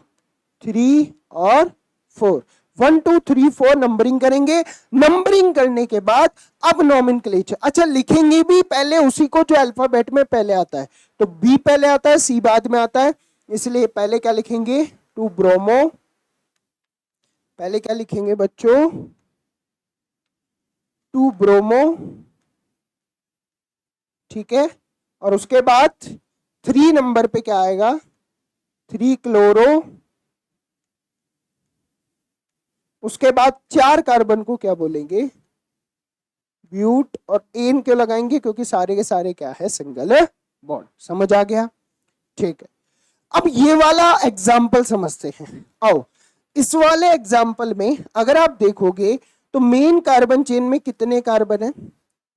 3 और 4, 1 2 3 4 नंबरिंग करेंगे। नंबरिंग करने के बाद अब नॉमेनक्लेचर, अच्छा लिखेंगे भी पहले उसी को जो अल्फाबेट में पहले आता है, तो बी पहले आता है, सी बाद में आता है, इसलिए पहले क्या लिखेंगे, 2 ब्रोमो, पहले क्या लिखेंगे बच्चों, 2 ब्रोमो, ठीक है, और उसके बाद 3 नंबर पे क्या आएगा, 3 क्लोरो, उसके बाद 4 कार्बन को क्या बोलेंगे, ब्यूट, और एन क्यों लगाएंगे, क्योंकि सारे के सारे क्या है, सिंगल बॉन्ड। समझ आ गया, ठीक है। अब ये वाला एग्जाम्पल समझते हैं, आओ इस वाले एग्जाम्पल में अगर आप देखोगे तो मेन कार्बन चेन में कितने कार्बन है,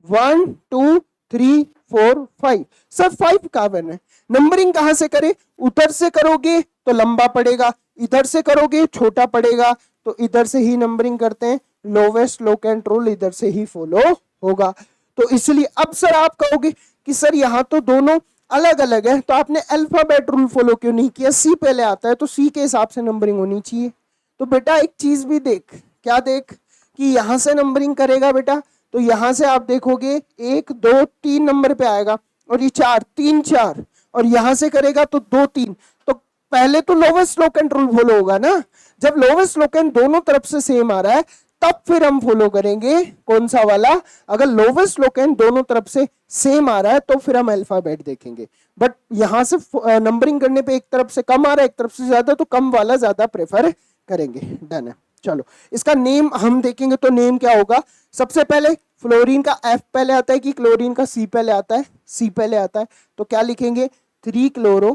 1 2 3 4 5, सर 5 कार्बन है। नंबरिंग कहां से करें, उधर से करोगे तो लंबा पड़ेगा, इधर से करोगे छोटा पड़ेगा, तो इधर से ही नंबरिंग करते हैं, लोवेस्ट लोकेंट रूल इधर से ही फॉलो होगा। तो इसलिए अब सर आप कहोगे कि सर यहां तो दोनों अलग अलग है, तो आपने अल्फाबेट रूल फॉलो क्यों नहीं किया, सी पहले आता है तो सी के हिसाब से नंबरिंग होनी चाहिए। तो बेटा एक चीज भी देख, क्या देख कि यहां से नंबरिंग करेगा बेटा, तो यहां से आप देखोगे 1 2 3 नंबर पे आएगा, और ये 4 3 4, और यहां से करेगा तो 2 3, तो पहले तो लोवेस्ट लोकेंट रूल फॉलो होगा ना। जब लोवेस्ट लोकेंट दोनों तरफ से सेम आ रहा है तब फिर हम फॉलो करेंगे कौन सा वाला, अगर लोवेस्ट लोकेंट दोनों तरफ से सेम आ रहा है तो फिर हम अल्फाबेट देखेंगे। बट यहां से नंबरिंग करने पे एक तरफ से कम आ रहा है एक तरफ से ज्यादा, तो कम वाला ज्यादा प्रेफर करेंगे। डन है, चलो इसका नेम हम देखेंगे, तो नेम क्या होगा, सबसे पहले फ्लोरीन का एफ पहले आता है कि क्लोरीन का सी पहले आता है, सी पहले आता है, तो क्या लिखेंगे 3 क्लोरो,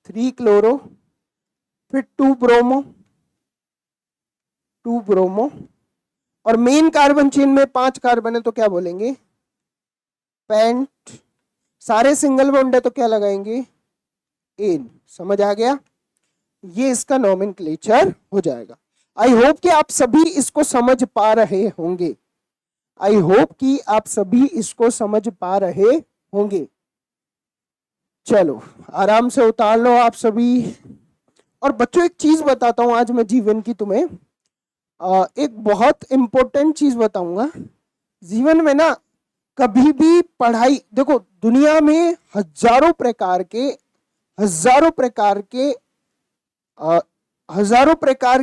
3 क्लोरो, फिर 2 ब्रोमो, 2 ब्रोमो, और मेन कार्बन चेन में 5 कार्बन है तो क्या बोलेंगे, पेंट, सारे सिंगल बॉन्ड है तो क्या लगाएंगे, एन। समझ आ गया, ये इसका नॉमेनक्लेचर हो जाएगा। आई होप कि आप सभी इसको समझ पा रहे होंगे, आई होप कि आप सभी इसको समझ पा रहे होंगे। चलो आराम से उतार लो आप सभी। और बच्चों एक चीज बताता हूं आज मैं जीवन की तुम्हें, एक बहुत इंपॉर्टेंट चीज बताऊंगा। जीवन में ना कभी भी पढ़ाई, देखो दुनिया में हजारों प्रकार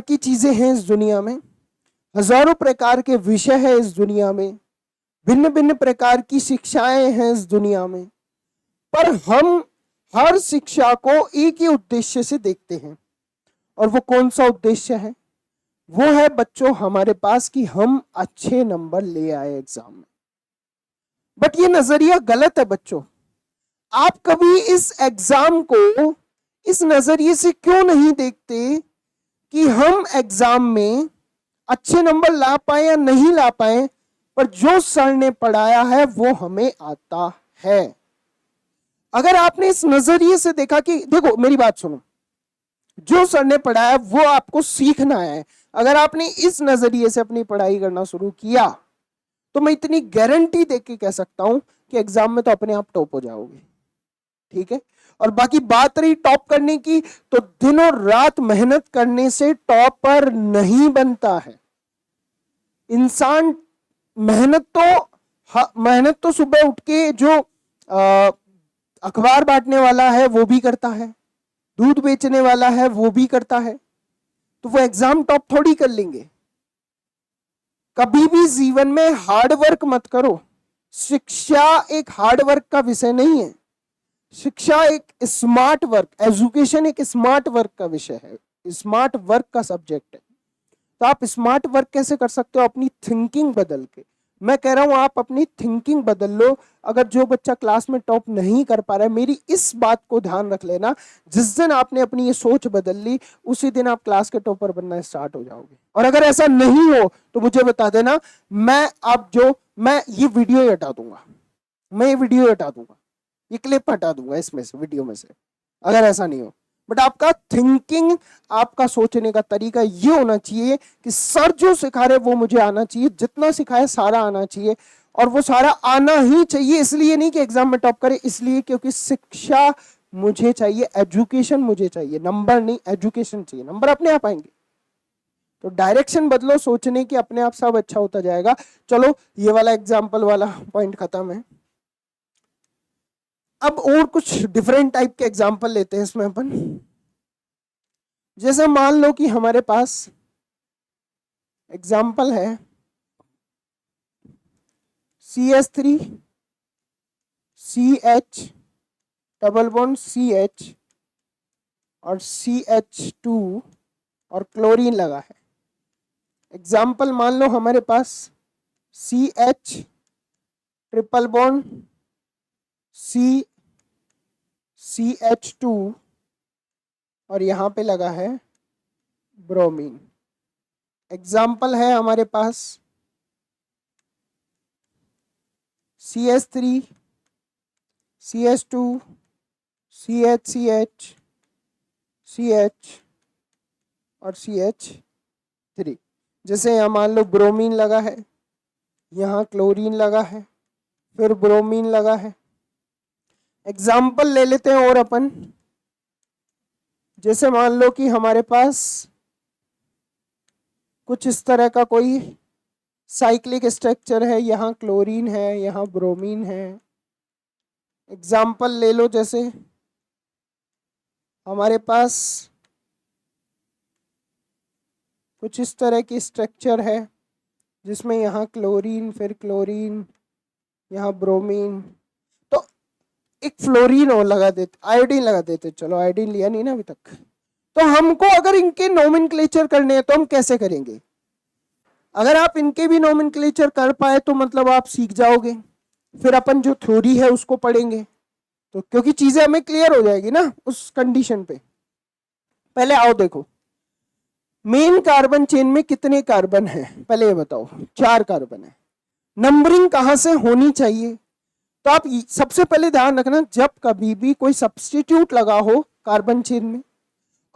की चीजें हैं इस दुनिया में, हजारों प्रकार के विषय है इस दुनिया में, भिन्न भिन्न प्रकार की शिक्षाएं हैं इस दुनिया में, पर हम हर शिक्षा को एक ही उद्देश्य से देखते हैं। और वो कौन सा उद्देश्य है, वो है बच्चों हमारे पास कि हम अच्छे नंबर ले आए एग्जाम में। बट ये नजरिया गलत है बच्चों। आप कभी इस एग्जाम को इस नजरिए से क्यों नहीं देखते कि हम एग्जाम में अच्छे नंबर ला पाए या नहीं ला पाए, पर जो सर ने पढ़ाया है वो हमें आता है। अगर आपने इस नजरिए से देखा कि देखो मेरी बात सुनो, जो सर ने पढ़ाया वो आपको सीखना है, अगर आपने इस नजरिए से अपनी पढ़ाई करना शुरू किया तो मैं इतनी गारंटी देके कह सकता हूं कि एग्जाम में तो अपने आप टॉप हो जाओगे। ठीक है, और बाकी बात रही टॉप करने की, तो दिनों रात मेहनत करने से टॉपर नहीं बनता है इंसान। मेहनत तो सुबह उठ के जो अखबार बांटने वाला है वो भी करता है, दूध बेचने वाला है वो भी करता है, तो वो एग्जाम टॉप थोड़ी कर लेंगे। कभी भी जीवन में हार्ड वर्क मत करो। शिक्षा एक हार्ड वर्क का विषय नहीं है, शिक्षा एक स्मार्ट वर्क, एजुकेशन एक स्मार्ट वर्क का विषय है, स्मार्ट वर्क का सब्जेक्ट है। तो आप स्मार्ट वर्क कैसे कर सकते हो? अपनी थिंकिंग बदल के। मैं कह रहा हूं आप अपनी थिंकिंग बदल लो। अगर जो बच्चा क्लास में टॉप नहीं कर पा रहा है, मेरी इस बात को ध्यान रख लेना, जिस दिन आपने अपनी ये सोच बदल ली उसी दिन आप क्लास के टॉपर बनना स्टार्ट हो जाओगे। और अगर ऐसा नहीं हो तो मुझे बता देना, मैं ये वीडियो हटा दूंगा, मैं ये वीडियो हटा दूंगा, ये क्लिप हटा दूंगा इसमें से, वीडियो में से, अगर ऐसा नहीं हो। बट आपका थिंकिंग, आपका सोचने का तरीका ये होना चाहिए कि सर जो सिखा रहे वो मुझे आना चाहिए, जितना सिखाए सारा आना चाहिए। और वो सारा आना ही चाहिए, इसलिए नहीं कि एग्जाम में टॉप करे, इसलिए क्योंकि शिक्षा मुझे चाहिए, एजुकेशन मुझे चाहिए, नंबर नहीं एजुकेशन चाहिए, नंबर अपने आप आएंगे। तो डायरेक्शन बदलो सोचने की, अपने आप सब अच्छा होता जाएगा। चलो ये वाला एग्जाम्पल वाला पॉइंट खत्म है। अब और कुछ डिफरेंट टाइप के एग्जाम्पल लेते हैं इसमें अपन। जैसे मान लो कि हमारे पास एग्जाम्पल है CH3 CH double bond CH और CH2 और क्लोरीन लगा है। एग्जाम्पल मान लो हमारे पास CH ट्रिपल बॉन्ड CH2 और यहां पे लगा है ब्रोमीन। एग्जाम्पल है हमारे पास CH3 CH2 CH CH और CH3। जैसे यहाँ मान लो ब्रोमीन लगा है, यहाँ क्लोरीन लगा है, फिर ब्रोमीन लगा है। एग्जाम्पल ले लेते हैं और अपन। जैसे मान लो कि हमारे पास कुछ इस तरह का कोई साइक्लिक स्ट्रक्चर है, यहाँ क्लोरीन है, यहाँ ब्रोमीन है। एग्जाम्पल ले लो, जैसे हमारे पास कुछ इस तरह की स्ट्रक्चर है जिसमें यहाँ क्लोरीन, फिर क्लोरीन, यहाँ ब्रोमीन, तो एक फ्लोरीन और लगा देते, आयोडीन लगा देते। चलो आयोडीन लिया नहीं ना अभी तक। तो हमको अगर इनके नोमेनक्लेचर करने हैं तो हम कैसे करेंगे? अगर आप इनके भी नोमेनक्लेचर कर पाए तो मतलब आप सीख जाओगे, फिर अपन जो थ्योरी है उसको पढ़ेंगे, तो क्योंकि चीजें हमें क्लियर हो जाएगी ना उस कंडीशन पे। पहले आओ देखो, मेन कार्बन चेन में कितने कार्बन हैं पहले ये बताओ। 4 कार्बन है। नंबरिंग कहां से होनी चाहिए? तो आप सबसे पहले ध्यान रखना, जब कभी भी कोई सब्स्टिट्यूट लगा हो कार्बन चेन में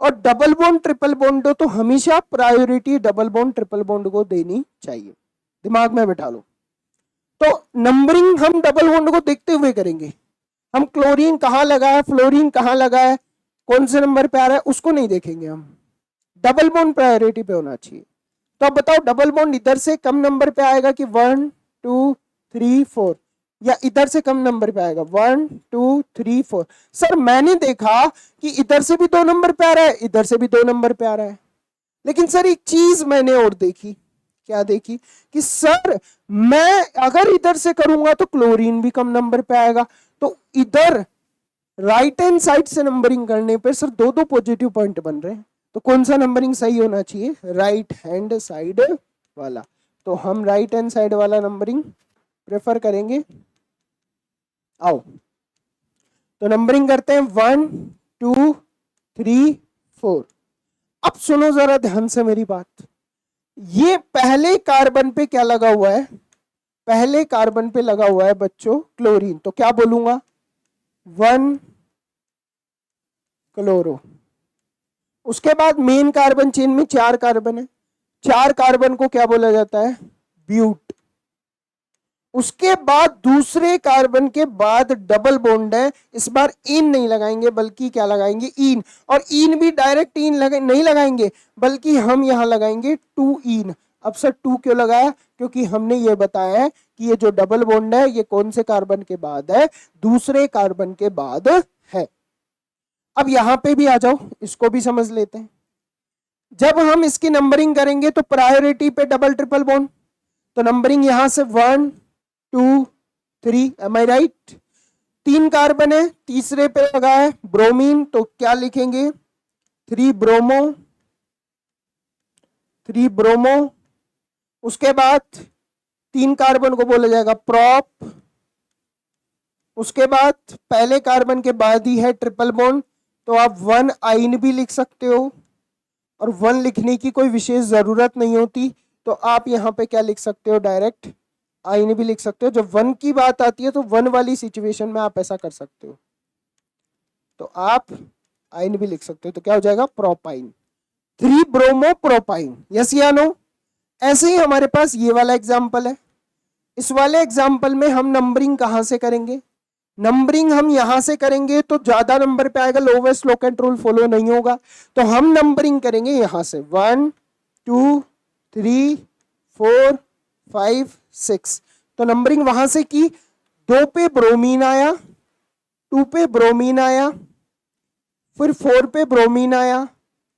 और डबल बॉन्ड ट्रिपल बॉन्ड हो, तो हमेशा priority double bond triple bond को देनी चाहिए, दिमाग में बैठा लो। तो नंबरिंग हम डबल बॉन्ड को देखते हुए करेंगे। हम क्लोरीन कहाँ लगा है, फ्लोरीन कहाँ लगा है, कौन से नंबर पे आ रहा है, उसको नहीं देखेंगे हम, डबल बॉन्ड प्रायोरिटी पे होना चाहिए। तो अब बताओ डबल बॉन्ड इधर से कम नंबर पे आएगा कि 1 2 3 4, या इधर से कम नंबर पे आएगा 1 2 3 4? सर मैंने देखा कि इधर से भी 2 नंबर पे आ रहा है, इधर से भी 2 नंबर पे आ रहा है। लेकिन सर एक चीज मैंने और देखी, क्या देखी? कि सर मैं अगर इधर से करूंगा तो क्लोरीन भी कम नंबर पे आएगा। तो इधर राइट हैंड साइड से नंबरिंग करने पर सर 2 पॉजिटिव पॉइंट बन रहे हैं। तो कौन सा नंबरिंग सही होना चाहिए? राइट हैंड साइड वाला। तो हम राइट हैंड साइड वाला नंबरिंग प्रेफर करेंगे। आओ तो नंबरिंग करते हैं 1 2 3 4। अब सुनो जरा ध्यान से मेरी बात, ये पहले कार्बन पे क्या लगा हुआ है, पहले कार्बन पे लगा हुआ है बच्चों क्लोरीन, तो क्या बोलूंगा 1 क्लोरो। उसके बाद मेन कार्बन चेन में 4 कार्बन है, 4 कार्बन को क्या बोला जाता है ब्यूट। उसके बाद दूसरे कार्बन के बाद डबल बॉन्ड है, इस बार इन नहीं लगाएंगे बल्कि क्या लगाएंगे इन, और इन भी डायरेक्ट इन नहीं लगाएंगे बल्कि हम यहां लगाएंगे 2 इन। अब सर 2 क्यों लगाया, क्योंकि हमने ये बताया है कि ये जो डबल बॉन्ड है ये कौन से कार्बन के बाद है, दूसरे कार्बन के बाद है। अब यहां पे भी आ जाओ, इसको भी समझ लेते हैं। जब हम इसकी नंबरिंग करेंगे तो प्रायोरिटी पे डबल ट्रिपल बॉन्ड, तो नंबरिंग यहां से 1 2 3, एम आई राइट। 3 कार्बन है, तीसरे पे लगा है ब्रोमीन, तो क्या लिखेंगे 3 ब्रोमो, 3 ब्रोमो। उसके बाद 3 कार्बन को बोला जाएगा प्रॉप। उसके बाद पहले कार्बन के बाद ही है ट्रिपल बॉन्ड, तो आप 1 आइन भी लिख सकते हो, और 1 लिखने की कोई विशेष जरूरत नहीं होती, तो आप यहां पे क्या लिख सकते हो डायरेक्ट आइन भी लिख सकते हो। जब 1 की बात आती है तो 1 वाली सिचुएशन में आप ऐसा कर सकते हो, तो आप आइन भी लिख सकते हो, तो क्या हो जाएगा प्रोपाइन, 3 ब्रोमो प्रोपाइन, यस या नो। ऐसे ही हमारे पास ये वाला एग्जाम्पल है, इस वाले एग्जाम्पल में हम नंबरिंग कहां से करेंगे, नंबरिंग हम यहां से करेंगे तो ज्यादा नंबर पे आएगा, lowest low and rule follow नहीं होगा, तो हम नंबरिंग करेंगे यहां से 1 2 3 4 5 6। तो नंबरिंग वहां से की, 2 पे ब्रोमीन आया, 2 पे ब्रोमीन आया, फिर 4 पे ब्रोमीन आया,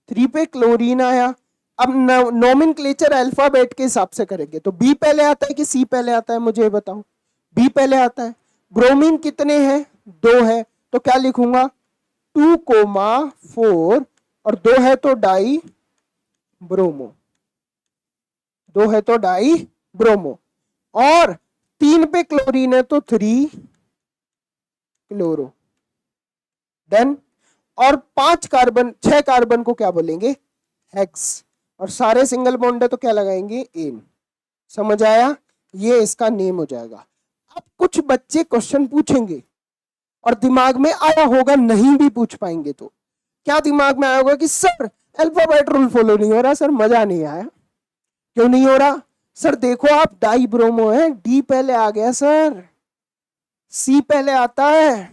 3 पे क्लोरीन आया। अब नोमेनक्लेचर अल्फाबेट के हिसाब से करेंगे, तो बी पहले आता है कि सी पहले आता है, मुझे बताओ। बी पहले आता है। ब्रोमीन कितने हैं 2 है, तो क्या लिखूंगा 2,4, और 2 है तो डाई ब्रोमो, 2 है तो डाई ब्रोमो, और 3 पे क्लोरीन है तो 3 क्लोरो, डन। और 5 कार्बन 6 कार्बन को क्या बोलेंगे हेक्स, और सारे सिंगल बॉन्ड है तो क्या लगाएंगे एन। समझ आया, ये इसका नेम हो जाएगा। अब कुछ बच्चे क्वेश्चन पूछेंगे और दिमाग में आया होगा, नहीं भी पूछ पाएंगे तो क्या दिमाग में आया होगा कि सर अल्फाबेट रूल फॉलो नहीं हो रहा, सर मजा नहीं आया। क्यों नहीं हो रहा, सर देखो आप डाई ब्रोमो है, डी पहले आ गया सर, सी पहले आता है,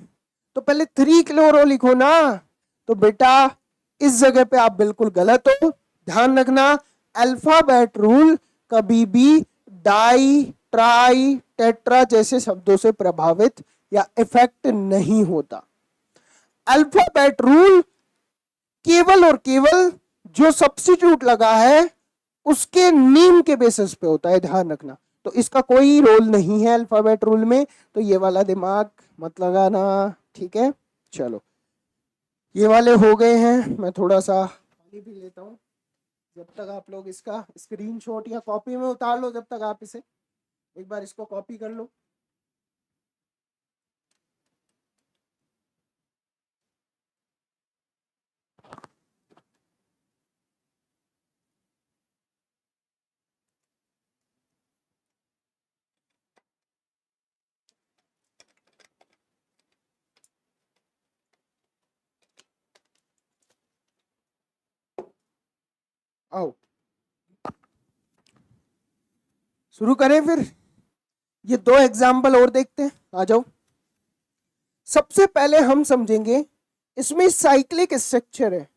तो पहले 3 क्लोरो लिखो ना। तो बेटा इस जगह पे आप बिल्कुल गलत हो, ध्यान रखना अल्फाबेट रूल कभी भी डाई ट्राई टेट्रा जैसे शब्दों से प्रभावित या इफेक्ट नहीं होता। अल्फाबेट रूल केवल और केवल जो सब्स्टिट्यूट लगा है उसके नेम के बेसिस पे होता है, ध्यान रखना। तो इसका कोई रोल नहीं है अल्फाबेट रूल में, तो ये वाला दिमाग मत लगाना, ठीक है। चलो ये वाले हो गए हैं, मैं थोड़ा सा पानी भी लेता हूँ, जब तक आप लोग इसका स्क्रीनशॉट या कॉपी में उतार लो, जब तक आप इसे एक बार इसको कॉपी कर लो। आओ शुरू करें फिर, ये 2 एग्जाम्पल और देखते हैं, आ जाओ। सबसे पहले हम समझेंगे इसमें साइक्लिक स्ट्रक्चर है।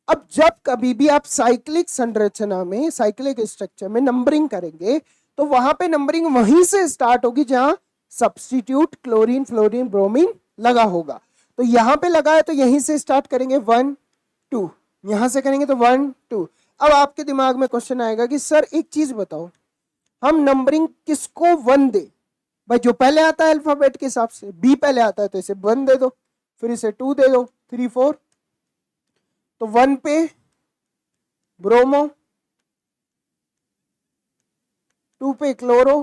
अब जब कभी भी आप साइक्लिक संरचना में साइक्लिक स्ट्रक्चर में नंबरिंग करेंगे तो वहां पे नंबरिंग वहीं से स्टार्ट होगी जहां सब्स्टिट्यूट क्लोरीन फ्लोरीन ब्रोमीन लगा होगा। तो यहां पे लगा है तो यहीं से स्टार्ट करेंगे 1 2, यहां से करेंगे तो 1 2। अब आपके दिमाग में क्वेश्चन आएगा कि सर एक चीज बताओ, हम नंबरिंग किसको 1 दे, भाई जो पहले आता है अल्फाबेट के हिसाब से, बी पहले आता है तो इसे 1 दे दो, फिर इसे 2 दे दो, 3 4। तो 1 पे ब्रोमो, 2 पे क्लोरो,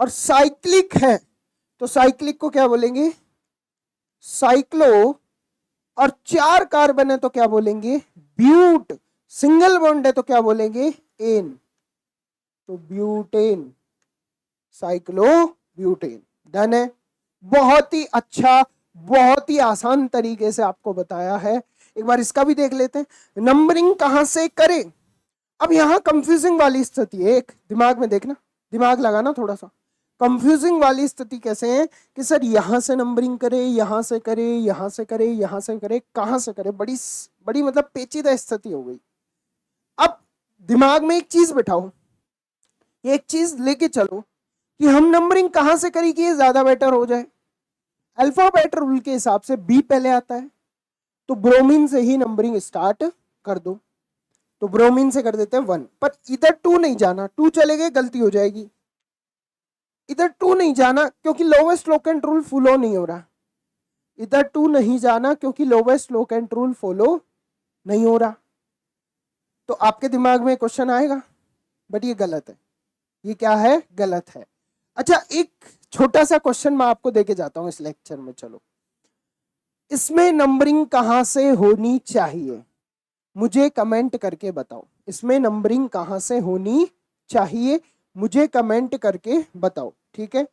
और साइक्लिक है तो साइक्लिक को क्या बोलेंगे साइक्लो, और 4 कार्बन है तो क्या बोलेंगे? ब्यूट। सिंगल बॉन्ड है तो क्या बोलेंगे? एन। तो ब्यूटेन, साइक्लो ब्यूटेन। डन है। बहुत ही अच्छा, बहुत ही आसान तरीके से आपको बताया है। एक बार इसका भी देख लेते हैं, नंबरिंग कहां से करें। अब यहां कंफ्यूजिंग वाली स्थिति है, एक दिमाग में देखना, दिमाग लगाना थोड़ा सा। कंफ्यूजिंग वाली स्थिति कैसे है कि सर यहां से नंबरिंग करे, यहां से करे, यहां से करे, यहां से करे, कहां से करे, बड़ी बड़ी मतलब पेचीदा स्थिति हो गई। अब दिमाग में एक चीज बिठाओ, एक चीज लेके चलो कि हम नंबरिंग कहां से करें कि ये ज्यादा बेटर हो जाए। अल्फाबेट रूल के हिसाब से बी पहले आता है, तो ब्रोमीन से ही नंबरिंग स्टार्ट कर दो। तो ब्रोमीन से कर देते हैं 1, पर इधर 2 नहीं जाना, 2 चले गए गलती हो जाएगी। इधर 2 नहीं जाना क्योंकि लोवेस्ट लोकेंट रूल फॉलो नहीं हो रहा। इधर 2 नहीं जाना क्योंकि लोवेस्ट लोकेंट रूल फॉलो नहीं हो रहा। तो आपके दिमाग में क्वेश्चन आएगा, बट ये गलत है। ये क्या है? गलत है। अच्छा, एक छोटा सा क्वेश्चन मैं आपको देके जाता हूं इस लेक्चर में। चलो, इसमें नंबरिंग कहां से होनी चाहिए, मुझे कमेंट करके बताओ। इसमें नंबरिंग कहां से होनी चाहिए, मुझे कमेंट करके बताओ। ठीक है,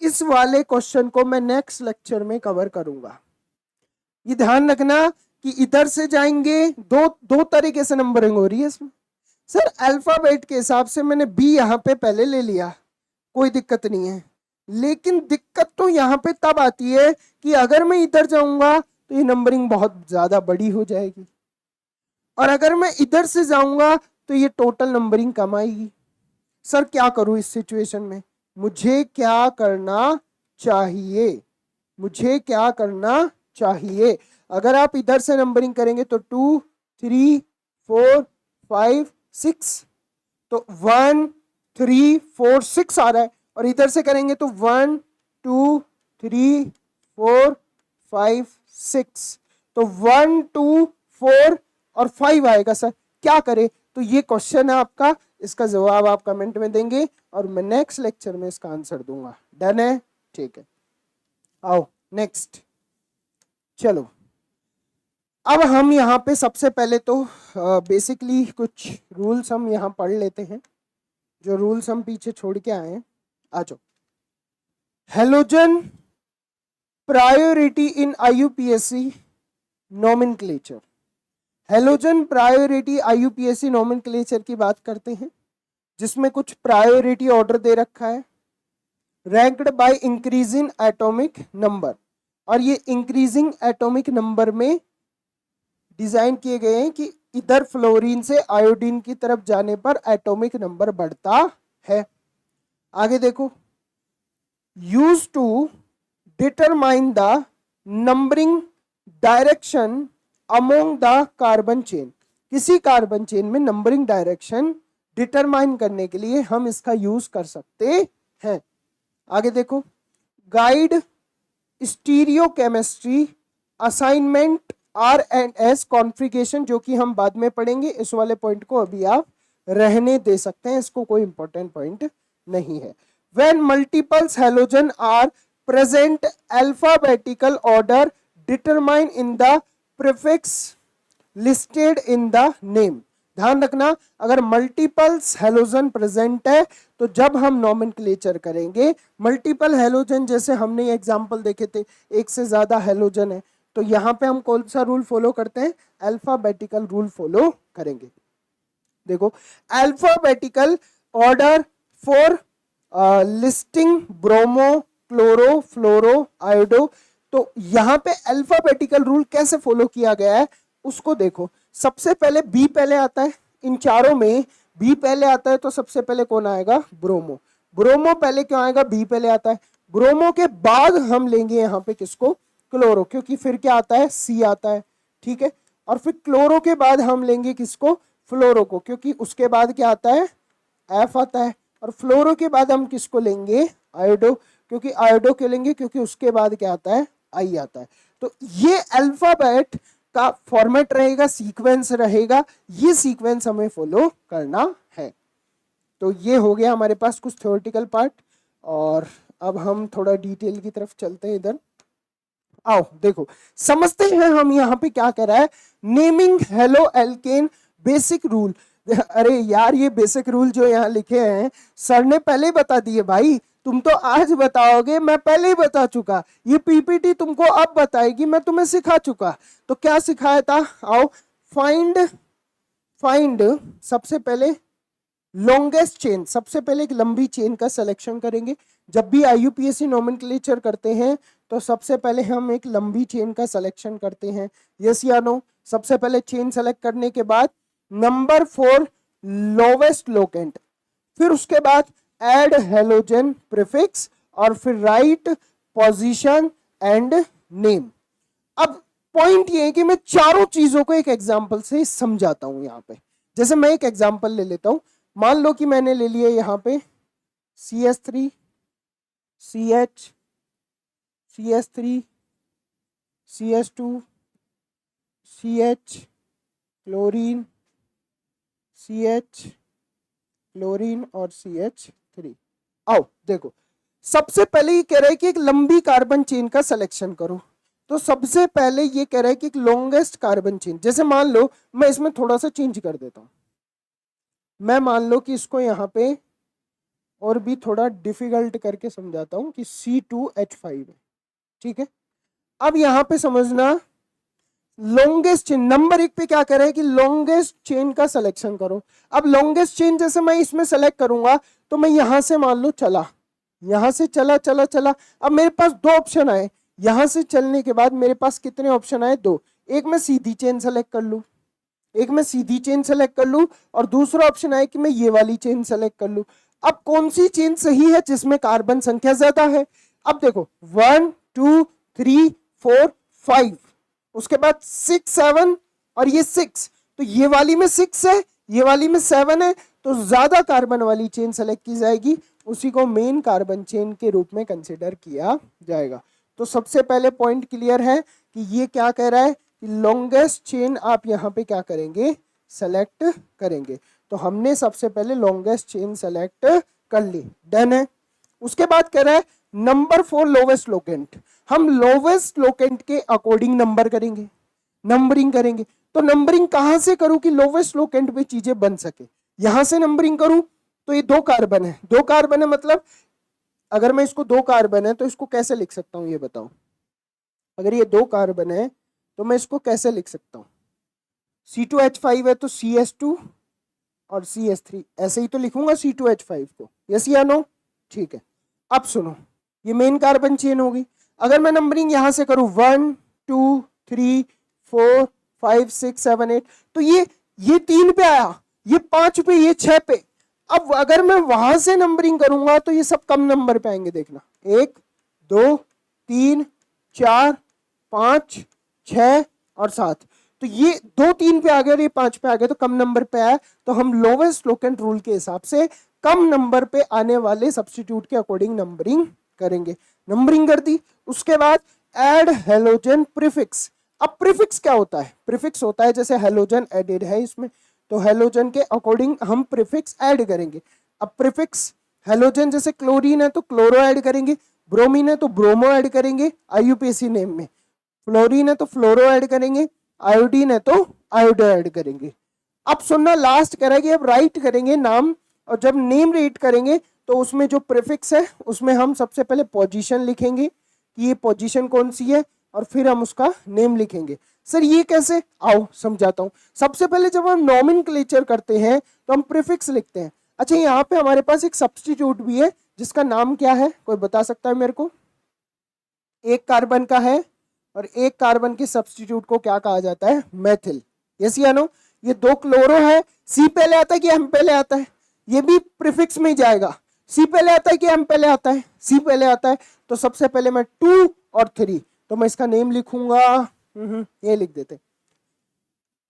इस वाले क्वेश्चन को मैं नेक्स्ट लेक्चर में कवर करूंगा। ये ध्यान रखना कि इधर से जाएंगे, दो दो तरीके से नंबरिंग हो रही है इसमें। सर अल्फाबेट के हिसाब से मैंने बी यहां पे पहले ले लिया, कोई दिक्कत नहीं है। लेकिन दिक्कत तो यहां पे तब आती है कि अगर मैं इधर जाऊंगा तो ये नंबरिंग बहुत ज्यादा बड़ी हो जाएगी, और अगर मैं इधर से जाऊंगा तो ये टोटल नंबरिंग कम आएगी। सर क्या करूं इस सिचुएशन में, मुझे क्या करना चाहिए, मुझे क्या करना चाहिए? अगर आप इधर से नंबरिंग करेंगे तो 2, 3, 4, 5, 6, तो 1, 3, 4, 6 आ रहा है। और इधर से करेंगे तो 1, 2, 3, 4, 5, 6, तो 1, 2, 4 और 5 आएगा। सर क्या करे? तो ये क्वेश्चन है आपका, इसका जवाब आप कमेंट में देंगे और मैं नेक्स्ट लेक्चर में इसका आंसर दूंगा। डन है? ठीक है, आओ नेक्स्ट। चलो, अब हम यहाँ पे सबसे पहले तो बेसिकली कुछ रूल्स हम यहाँ पढ़ लेते हैं, जो रूल्स हम पीछे छोड़ के आए हैं। आ जाओ। हेलोजन प्रायोरिटी इन आईयूपीएससी नोमेनक्लेचर। हेलोजन प्रायोरिटी आईयूपीएससी नोमेनक्लेचर की बात करते हैं, जिसमें कुछ प्रायोरिटी ऑर्डर दे रखा है, ranked by increasing atomic number. और ये इंक्रीजिंग एटॉमिक नंबर में डिजाइन किए गए हैं कि इधर फ्लोरीन से आयोडीन की तरफ जाने पर एटॉमिक नंबर बढ़ता है। आगे देखो, use to determine the numbering direction among the carbon chain. किसी कार्बन चेन में नंबरिंग डायरेक्शन डिटरमाइन करने के लिए हम इसका यूज कर सकते हैं। आगे देखो, guide stereochemistry assignment R&S configuration, जो कि हम बाद में पढ़ेंगे। इस वाले पॉइंट को अभी आप रहने दे सकते हैं, इसको कोई इंपॉर्टेंट पॉइंट नहीं है। When multiples halogen are present, alphabetical order determine in the prefix listed in the name। ध्यान रखना, अगर मल्टीपल्स हेलोजन प्रेजेंट है तो जब हम नॉमेनक्लेचर करेंगे, मल्टीपल हेलोजन जैसे हमने एग्जांपल देखे थे, एक से ज्यादा हेलोजन है, तो यहां पे हम कौन सा रूल फॉलो करते हैं? अल्फाबेटिकल रूल फॉलो करेंगे। देखो, alphabetical order for listing bromo, chloro, fluoro, iodo. तो यहां पे अल्फाबेटिकल रूल कैसे फॉलो किया गया है उसको देखो। सबसे पहले बी पहले आता है, इन चारों में बी पहले आता है, तो सबसे पहले कौन आएगा? ब्रोमो। ब्रोमो पहले क्यों आएगा? बी पहले आता है। ब्रोमो के बाद हम लेंगे यहाँ पे किसको? क्लोरो, क्योंकि फिर क्या आता है? सी आता है। ठीक है, और फिर क्लोरो के बाद हम लेंगे किसको? फ्लोरो को, क्योंकि उसके बाद क्या आता है? एफ आता है। और फ्लोरो के बाद हम किसको लेंगे? आयोडो, क्योंकि आयोडो के लेंगे क्योंकि उसके बाद क्या आता है? आई आता है। तो ये अल्फाबेट का फॉर्मेट रहेगा, सीक्वेंस रहेगा, ये सीक्वेंस हमें फॉलो करना है। तो ये हो गया हमारे पास कुछ थ्योरेटिकल पार्ट, और अब हम थोड़ा डिटेल की तरफ चलते हैं। इधर आओ देखो, समझते हैं हम यहाँ पे क्या कर रहा है, naming halo alkane basic rule. अरे यार, ये बेसिक रूल जो यहाँ लिखे हैं सर ने पहले ही बता दिए भाई, तुम तो आज बताओगे, मैं पहले ही बता चुका। ये पीपीटी तुमको अब बताएगी, मैं तुम्हें सिखा चुका। तो क्या सिखाया था, आओ फाइंड, फाइंड सबसे पहले लॉन्गेस्ट चेन, सबसे पहले एक लंबी चेन का सिलेक्शन करेंगे। जब भी आईयूपीएससी नोमेनक्लेचर करते हैं तो सबसे पहले हम एक लंबी चेन का सिलेक्शन करते हैं, यस या नो। सबसे पहले चेन सेलेक्ट करने के बाद नंबर 4 लोवेस्ट लोकेंट, फिर उसके बाद ऐड हेलोजन प्रीफिक्स, और फिर राइट पोजीशन एंड नेम। अब पॉइंट ये है कि मैं चारों चीजों को एक एग्जांपल से समझाता हूं। यहां पे जैसे मैं एक एग्जांपल ले लेता हूं, मान लो कि मैंने ले लिया यहां पे CS3 CH CS3 CS2 CH chlorine CH chlorine और CH3। आओ देखो, सबसे पहले ये कह रहा है कि एक लंबी कार्बन चेन का सिलेक्शन करो। तो सबसे पहले ये कह रहा है कि एक लॉन्गेस्ट कार्बन चेन, जैसे मान लो मैं इसमें थोड़ा सा चेंज कर देता हूं, मैं मान लो कि इसको यहां पे और भी थोड़ा डिफिकल्ट करके समझाता हूं कि C2H5 है, ठीक है। अब यहां पे समझना, लॉन्गेस्ट चेन नंबर 1 पे क्या कह रहा है कि लॉन्गेस्ट चेन का सिलेक्शन करो। अब लॉन्गेस्ट चेन जैसे मैं इसमें सेलेक्ट करूंगा तो मैं यहां से मान लो चला, यहां से चला चला चला, अब मेरे पास दो ऑप्शन आए। यहां से चलने के बाद मेरे पास कितने ऑप्शन आए, दो। एक मैं सीधी चेन सेलेक्ट कर लूं, एक मैं सीधी चेन सेलेक्ट कर लूं, और दूसरा ऑप्शन आए कि मैं ये वाली चेन सेलेक्ट कर लूं। अब कौन सी चेन सही है जिसमें कार्बन संख्या ज्यादा है। अब देखो 1 2 3 4 5, उसके बाद 6 7 और ये 6, तो ये वाली में 6 है, ये वाली में 7 है, तो ज्यादा कार्बन वाली चेन सेलेक्ट की जाएगी, उसी को मेन कार्बन चेन के रूप में कंसिडर किया जाएगा। तो सबसे पहले पॉइंट क्लियर है कि ये क्या कह रहा है कि लॉन्गेस्ट चेन आप यहां पे क्या करेंगे, सेलेक्ट करेंगे। तो हमने सबसे पहले लॉन्गेस्ट चेन सेलेक्ट कर ली, डन है। उसके बाद कह रहा है नंबर 4 लोवेस्ट लोकेंट, हम लोवेस्ट लोकेंट के अकॉर्डिंग नंबर करेंगे, नंबरिंग करेंगे। तो नंबरिंग कहां से करूं कि लोवेस्ट लोकेंट पे चीजें बन सके, यहां से नंबरिंग करूं। तो ये दो कार्बन है, दो कार्बन है, मतलब अगर मैं इसको दो कार्बन है तो इसको कैसे लिख सकता हूं ये बताओ। अगर ये दो कार्बन है तो मैं इसको कैसे लिख सकता हूं, C2H5 है तो CS2 और CS3, ऐसे ही तो लिखूंगा C2H5 को, यस या नो, ठीक है। अब सुनो, ये मेन कार्बन चेन होगी। अगर मैं नंबरिंग यहां से करूं 1 2 3 4 5 6 7 8, तो ये 3 पे आया, ये 5 पे, ये 6 पे। अब अगर मैं वहां से नंबरिंग करूंगा तो ये सब कम नंबर पे आएंगे, देखना 1 2 3 4 5 6 और 7, तो ये 2 3 पे आ गया और ये 5 पे आ गया, तो कम नंबर पे आया। तो हम लोवेस्ट लोकेंट रूल के हिसाब से कम नंबर पे आने वाले सब्स्टिट्यूट के अकॉर्डिंग नंबरिंग करेंगे, नंबरिंग कर दी। उसके बाद ऐड हेलोजन प्रीफिक्स। अब प्रीफिक्स क्या होता है, प्रीफिक्स होता है जैसे हेलोजन एडेड है इसमें, तो हेलोजन के अकॉर्डिंग हम प्रीफिक्स ऐड करेंगे। अब प्रीफिक्स हेलोजन जैसे क्लोरीन है तो क्लोरो ऐड करेंगे, ब्रोमीन है तो ब्रोमो ऐड करेंगे आईयूपीएसी नेम में, फ्लोरीन है तो फ्लोरो ऐड करेंगे, आयोडीन है तो आयोडो ऐड करेंगे। अब सुनना, लास्ट कह रहा है कि अब राइट करेंगे नाम, और जब नेम राइट करेंगे तो उसमें जो प्रीफिक्स है उसमें हम सबसे पहले पोजीशन लिखेंगे कि ये पोजीशन कौन सी है, और फिर हम उसका नेम लिखेंगे। सर ये कैसे, आओ समझाता हूं। सबसे पहले जब हम नोमेनक्लेचर करते हैं तो हम प्रीफिक्स लिखते हैं। अच्छा, यहाँ पे हमारे पास एक सब्स्टिट्यूट भी है जिसका नाम क्या है, कोई बता सकता है मेरे को। एक कार्बन का है और एक कार्बन के सब्स्टिट्यूट को क्या कहा जाता है, मेथिल, यस या नो। ये दो क्लोरो है, सी पहले आता है कि एम पहले आता है, ये भी प्रीफिक्स में ही जाएगा। सी पहले आता है कि एम पहले आता है, सी पहले आता है। तो सबसे पहले मैं 2 और 3, तो मैं इसका नेम लिखूंगा, ये लिख देते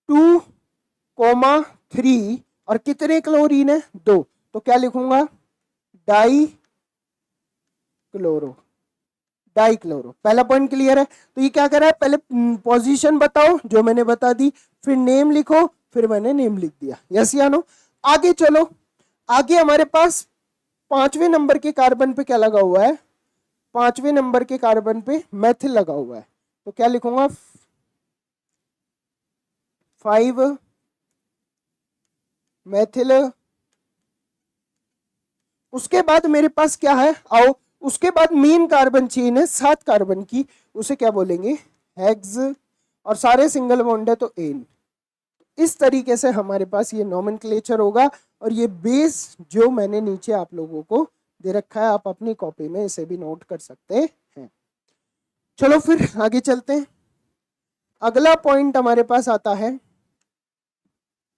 2,3, और कितने क्लोरीन है, 2, तो क्या लिखूंगा, डाई क्लोरो, डाई क्लोरो। पहला पॉइंट क्लियर है। तो ये क्या कर रहा है, पहले पोजीशन बताओ जो मैंने बता दी, फिर नेम लिखो, फिर मैंने नेम लिख दिया, यस या नो। आगे चलो, आगे हमारे पास 5वें नंबर के कार्बन पे क्या लगा हुआ है, 5वें नंबर के कार्बन पे मेथिल लगा हुआ है। तो क्या लिखूंगा 5 मेथिल। उसके बाद मेरे पास क्या है, आओ, उसके बाद मेन कार्बन चेन है 7 कार्बन की, उसे क्या बोलेंगे, हेक्स, और सारे सिंगल बॉन्ड है तो एन। इस तरीके से हमारे पास ये नोमेनक्लेचर होगा, और ये बेस जो मैंने नीचे आप लोगों को दे रखा है, आप अपनी कॉपी में इसे भी नोट कर सकते हैं। चलो फिर आगे चलते हैं। अगला पॉइंट हमारे पास आता है,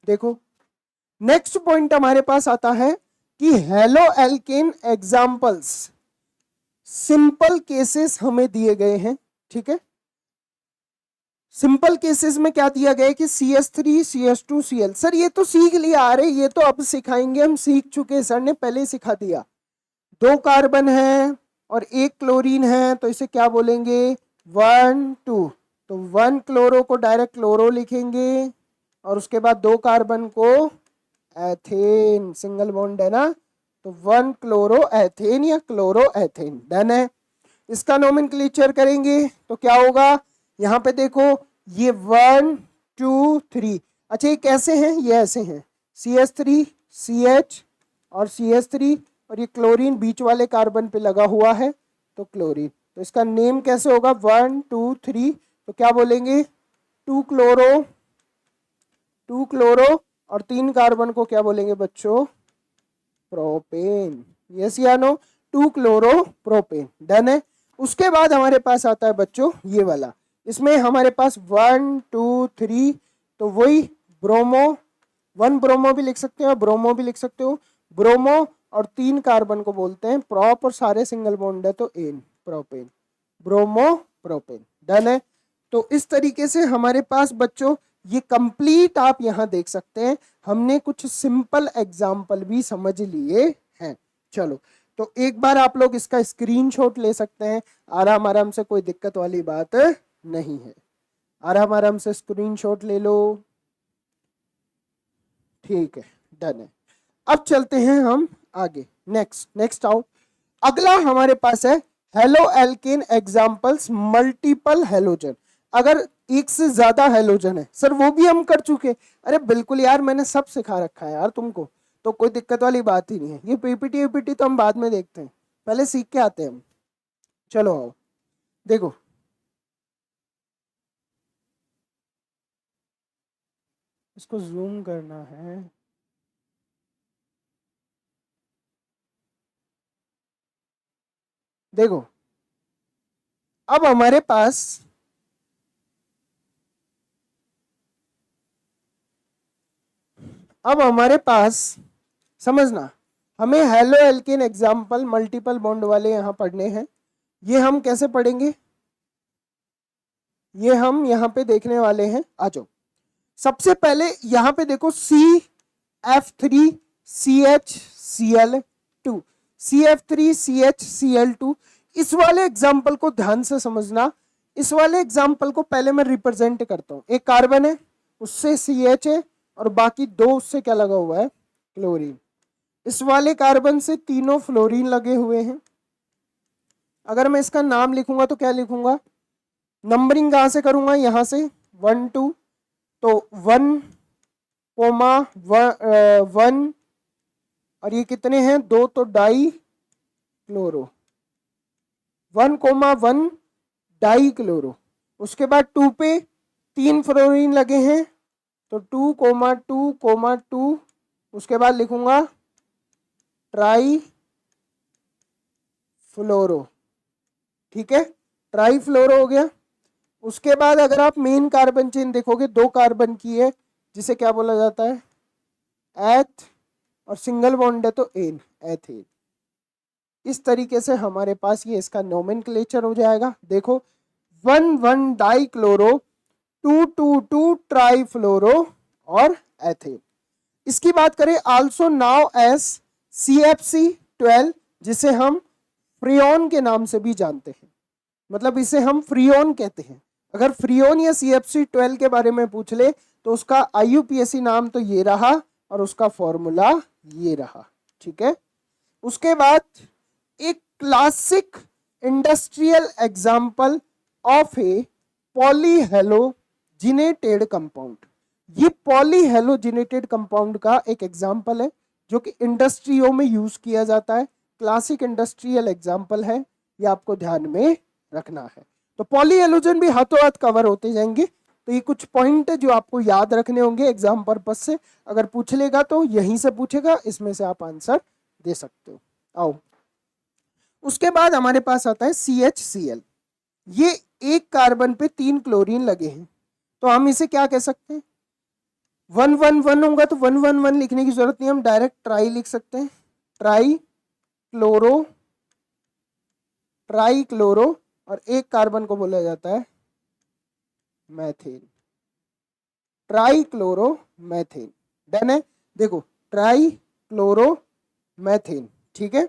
देखो नेक्स्ट पॉइंट हमारे पास आता है कि halo alkane examples, simple cases हमें दिए गए हैं, ठीक है। सिंपल केसेस में क्या दिया गया है कि CH3 CH2 Cl। सर ये तो सीख लिया, आ रहे ये तो अब सिखाएंगे, हम सीख चुके, सर ने पहले सिखा दिया। 2 कार्बन है और 1 क्लोरीन है, तो इसे क्या बोलेंगे, 1 2, तो 1 क्लोरो को डायरेक्ट क्लोरो लिखेंगे, और उसके बाद 2 कार्बन को एथेन, सिंगल बॉन्ड है ना, तो 1 क्लोरो एथेन या क्लोरो एथेन, डन है। इसका नोमेनक्लेचर करेंगे तो क्या होगा, यहाँ पे देखो ये 1 2 3, अच्छा ये कैसे हैं, ये ऐसे हैं, CH3 CH और CH3, और ये क्लोरीन बीच वाले कार्बन पे लगा हुआ है तो क्लोरीन, तो इसका नेम कैसे होगा 1 2 3, तो क्या बोलेंगे 2 क्लोरो, 2 क्लोरो, और 3 कार्बन को क्या बोलेंगे बच्चों, प्रोपेन, यस या नो, 2 क्लोरो प्रोपेन, डन है। उसके बाद हमारे पास आता है बच्चों ये वाला, इसमें हमारे पास 1 2 3, तो वही ब्रोमो, 1 ब्रोमो भी लिख सकते हो, ब्रोमो भी लिख सकते हो, ब्रोमो, और 3 कार्बन को बोलते हैं प्रोप, और सारे सिंगल बॉन्ड है तो ane, propane, bromo propane, done है। तो इस तरीके से हमारे पास बच्चों ये कंप्लीट आप यहां देख सकते हैं, हमने कुछ सिंपल एग्जाम्पल भी समझ लिए हैं। चलो तो एक बार आप लोग इसका स्क्रीनशॉट ले सकते हैं, आराम आराम से, कोई दिक्कत वाली बात नहीं है, आराम आराम से स्क्रीनशॉट ले लो, ठीक है, डन है। अब चलते हैं हम आगे, नेक्स्ट आओ। अगला हमारे पास है halo alkane examples multiple halogen. अगर एक से ज्यादा हेलोजन है, सर वो भी हम कर चुके, अरे बिल्कुल यार, मैंने सब सिखा रखा है यार तुमको, तो कोई दिक्कत वाली बात ही नहीं है। ये पीपीटी वीपीटी तो हम बाद में देखते हैं, पहले सीख के आते हैं हम। चलो आओ, देखो इसको जूम करना है, देखो अब हमारे पास समझना, हमें halo alkane example multiple bond वाले यहां पढ़ने हैं। ये हम कैसे पढ़ेंगे, ये हम यहां पे देखने वाले हैं, आ जाओ। सबसे पहले यहां पे देखो CF3 CHCl2, CF3 CHCl2, इस वाले एग्जाम्पल को ध्यान से समझना। इस वाले एग्जाम्पल को पहले मैं रिप्रेजेंट करता हूं, एक कार्बन है उससे CH है, और बाकी 2 उससे क्या लगा हुआ है, क्लोरीन। इस वाले कार्बन से तीनों फ्लोरीन लगे हुए हैं। अगर मैं इसका नाम लिखूंगा तो क्या लिखूंगा, नंबरिंग कहां से करूंगा, यहां से 1 2, तो 1 कोमा 1, और ये कितने हैं 2, तो di chloro, 1 comma 1 di chloro. उसके बाद 2 पे 3 फ्लोरीन लगे हैं, तो 2 कोमा 2 कोमा 2, उसके बाद लिखूंगा ट्राई फ्लोरो, ठीक है, ट्राई फ्लोरो हो गया। उसके बाद अगर आप मेन कार्बन चेन देखोगे, 2 कार्बन की है, जिसे क्या बोला जाता है, एथ, और सिंगल बॉन्ड है तो एन, एथेन। इस तरीके से हमारे पास ये इसका नोमेनक्लेचर हो जाएगा। देखो 1 1 डाई क्लोरो, 2 2 2 ट्राई फ्लोरो और एथेन। इसकी बात करें आल्सो नाउ एस CFC12, जिसे हम फ्रियोन के नाम से भी जानते हैं, मतलब इसे हम फ्रियोन कहते हैं। अगर फ्रियोन या CFC12 के बारे में पूछ ले तो उसका IUPAC नाम तो ये रहा, और उसका फॉर्मूला ये रहा, ठीक है। उसके बाद एक classic industrial example of a polyhalogenated compound. ये पॉलीहेलोजिनेटेड कंपाउंड का एक एग्जाम्पल है जो कि इंडस्ट्रियों में यूज किया जाता है, क्लासिक इंडस्ट्रियल एग्जाम्पल है, ये आपको ध्यान में रखना है। तो पॉलीहेलोजन भी हाथों हाथ कवर होते जाएंगे। तो ये कुछ पॉइंट है जो आपको याद रखने होंगे एग्जाम पर्पस से, अगर पूछ लेगा तो यहीं से पूछेगा, इसमें से आप आंसर दे सकते हो। आओ, उसके बाद हमारे पास आता है CHCl। ये एक कार्बन पे 3 क्लोरीन लगे हैं, तो हम इसे क्या कह सकते हैं? 111 होगा तो 111 लिखने की जरूरत नहीं, हम डायरेक्ट ट्राई लिख सकते हैं। ट्राई क्लोरो और एक कार्बन को बोला जाता है methane, try chloro methane. Done है, देखो ट्राई क्लोरो मैथेन, ठीक है।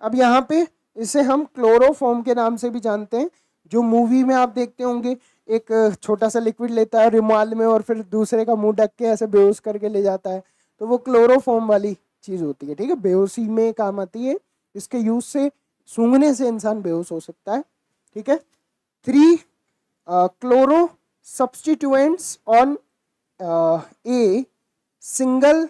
अब यहाँ पे इसे हम क्लोरोफॉर्म के नाम से भी जानते हैं। जो मूवी में आप देखते होंगे, एक छोटा सा लिक्विड लेता है रुमाल में और फिर दूसरे का मुंह ढक के ऐसे बेहोश करके ले जाता है, तो वो क्लोरोफॉर्म वाली चीज होती है, ठीक है। बेहोशी में काम आती है, इसके यूज से सूंघने से इंसान बेहोश हो सकता है, ठीक है। 3 chloro substituents on a single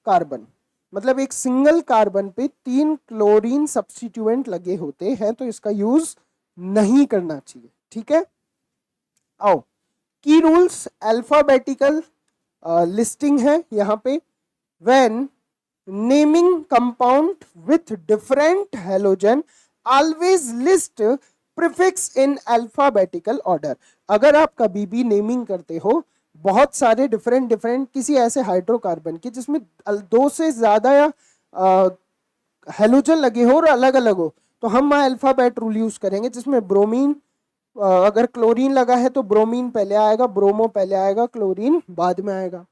carbon, मतलब एक सिंगल कार्बन पे 3 क्लोरीन सब्स्टिट्यूएंट लगे होते हैं, तो इसका यूज नहीं करना चाहिए, ठीक है। आओ, की रूल्स अल्फाबेटिकल लिस्टिंग है यहाँ पे। When naming compound with different halogen always list prefix in alphabetical order. अगर आप कभी भी नेमिंग करते हो बहुत सारे डिफरेंट किसी ऐसे हाइड्रोकार्बन की जिसमें 2 से ज्यादा या हैलोजन लगे हो और अलग अलग हो, तो हम अल्फाबेट रूल यूज करेंगे, जिसमें ब्रोमीन, अगर क्लोरीन लगा है तो ब्रोमीन पहले आएगा, ब्रोमो पहले आएगा, क्लोरीन बाद में आएगा।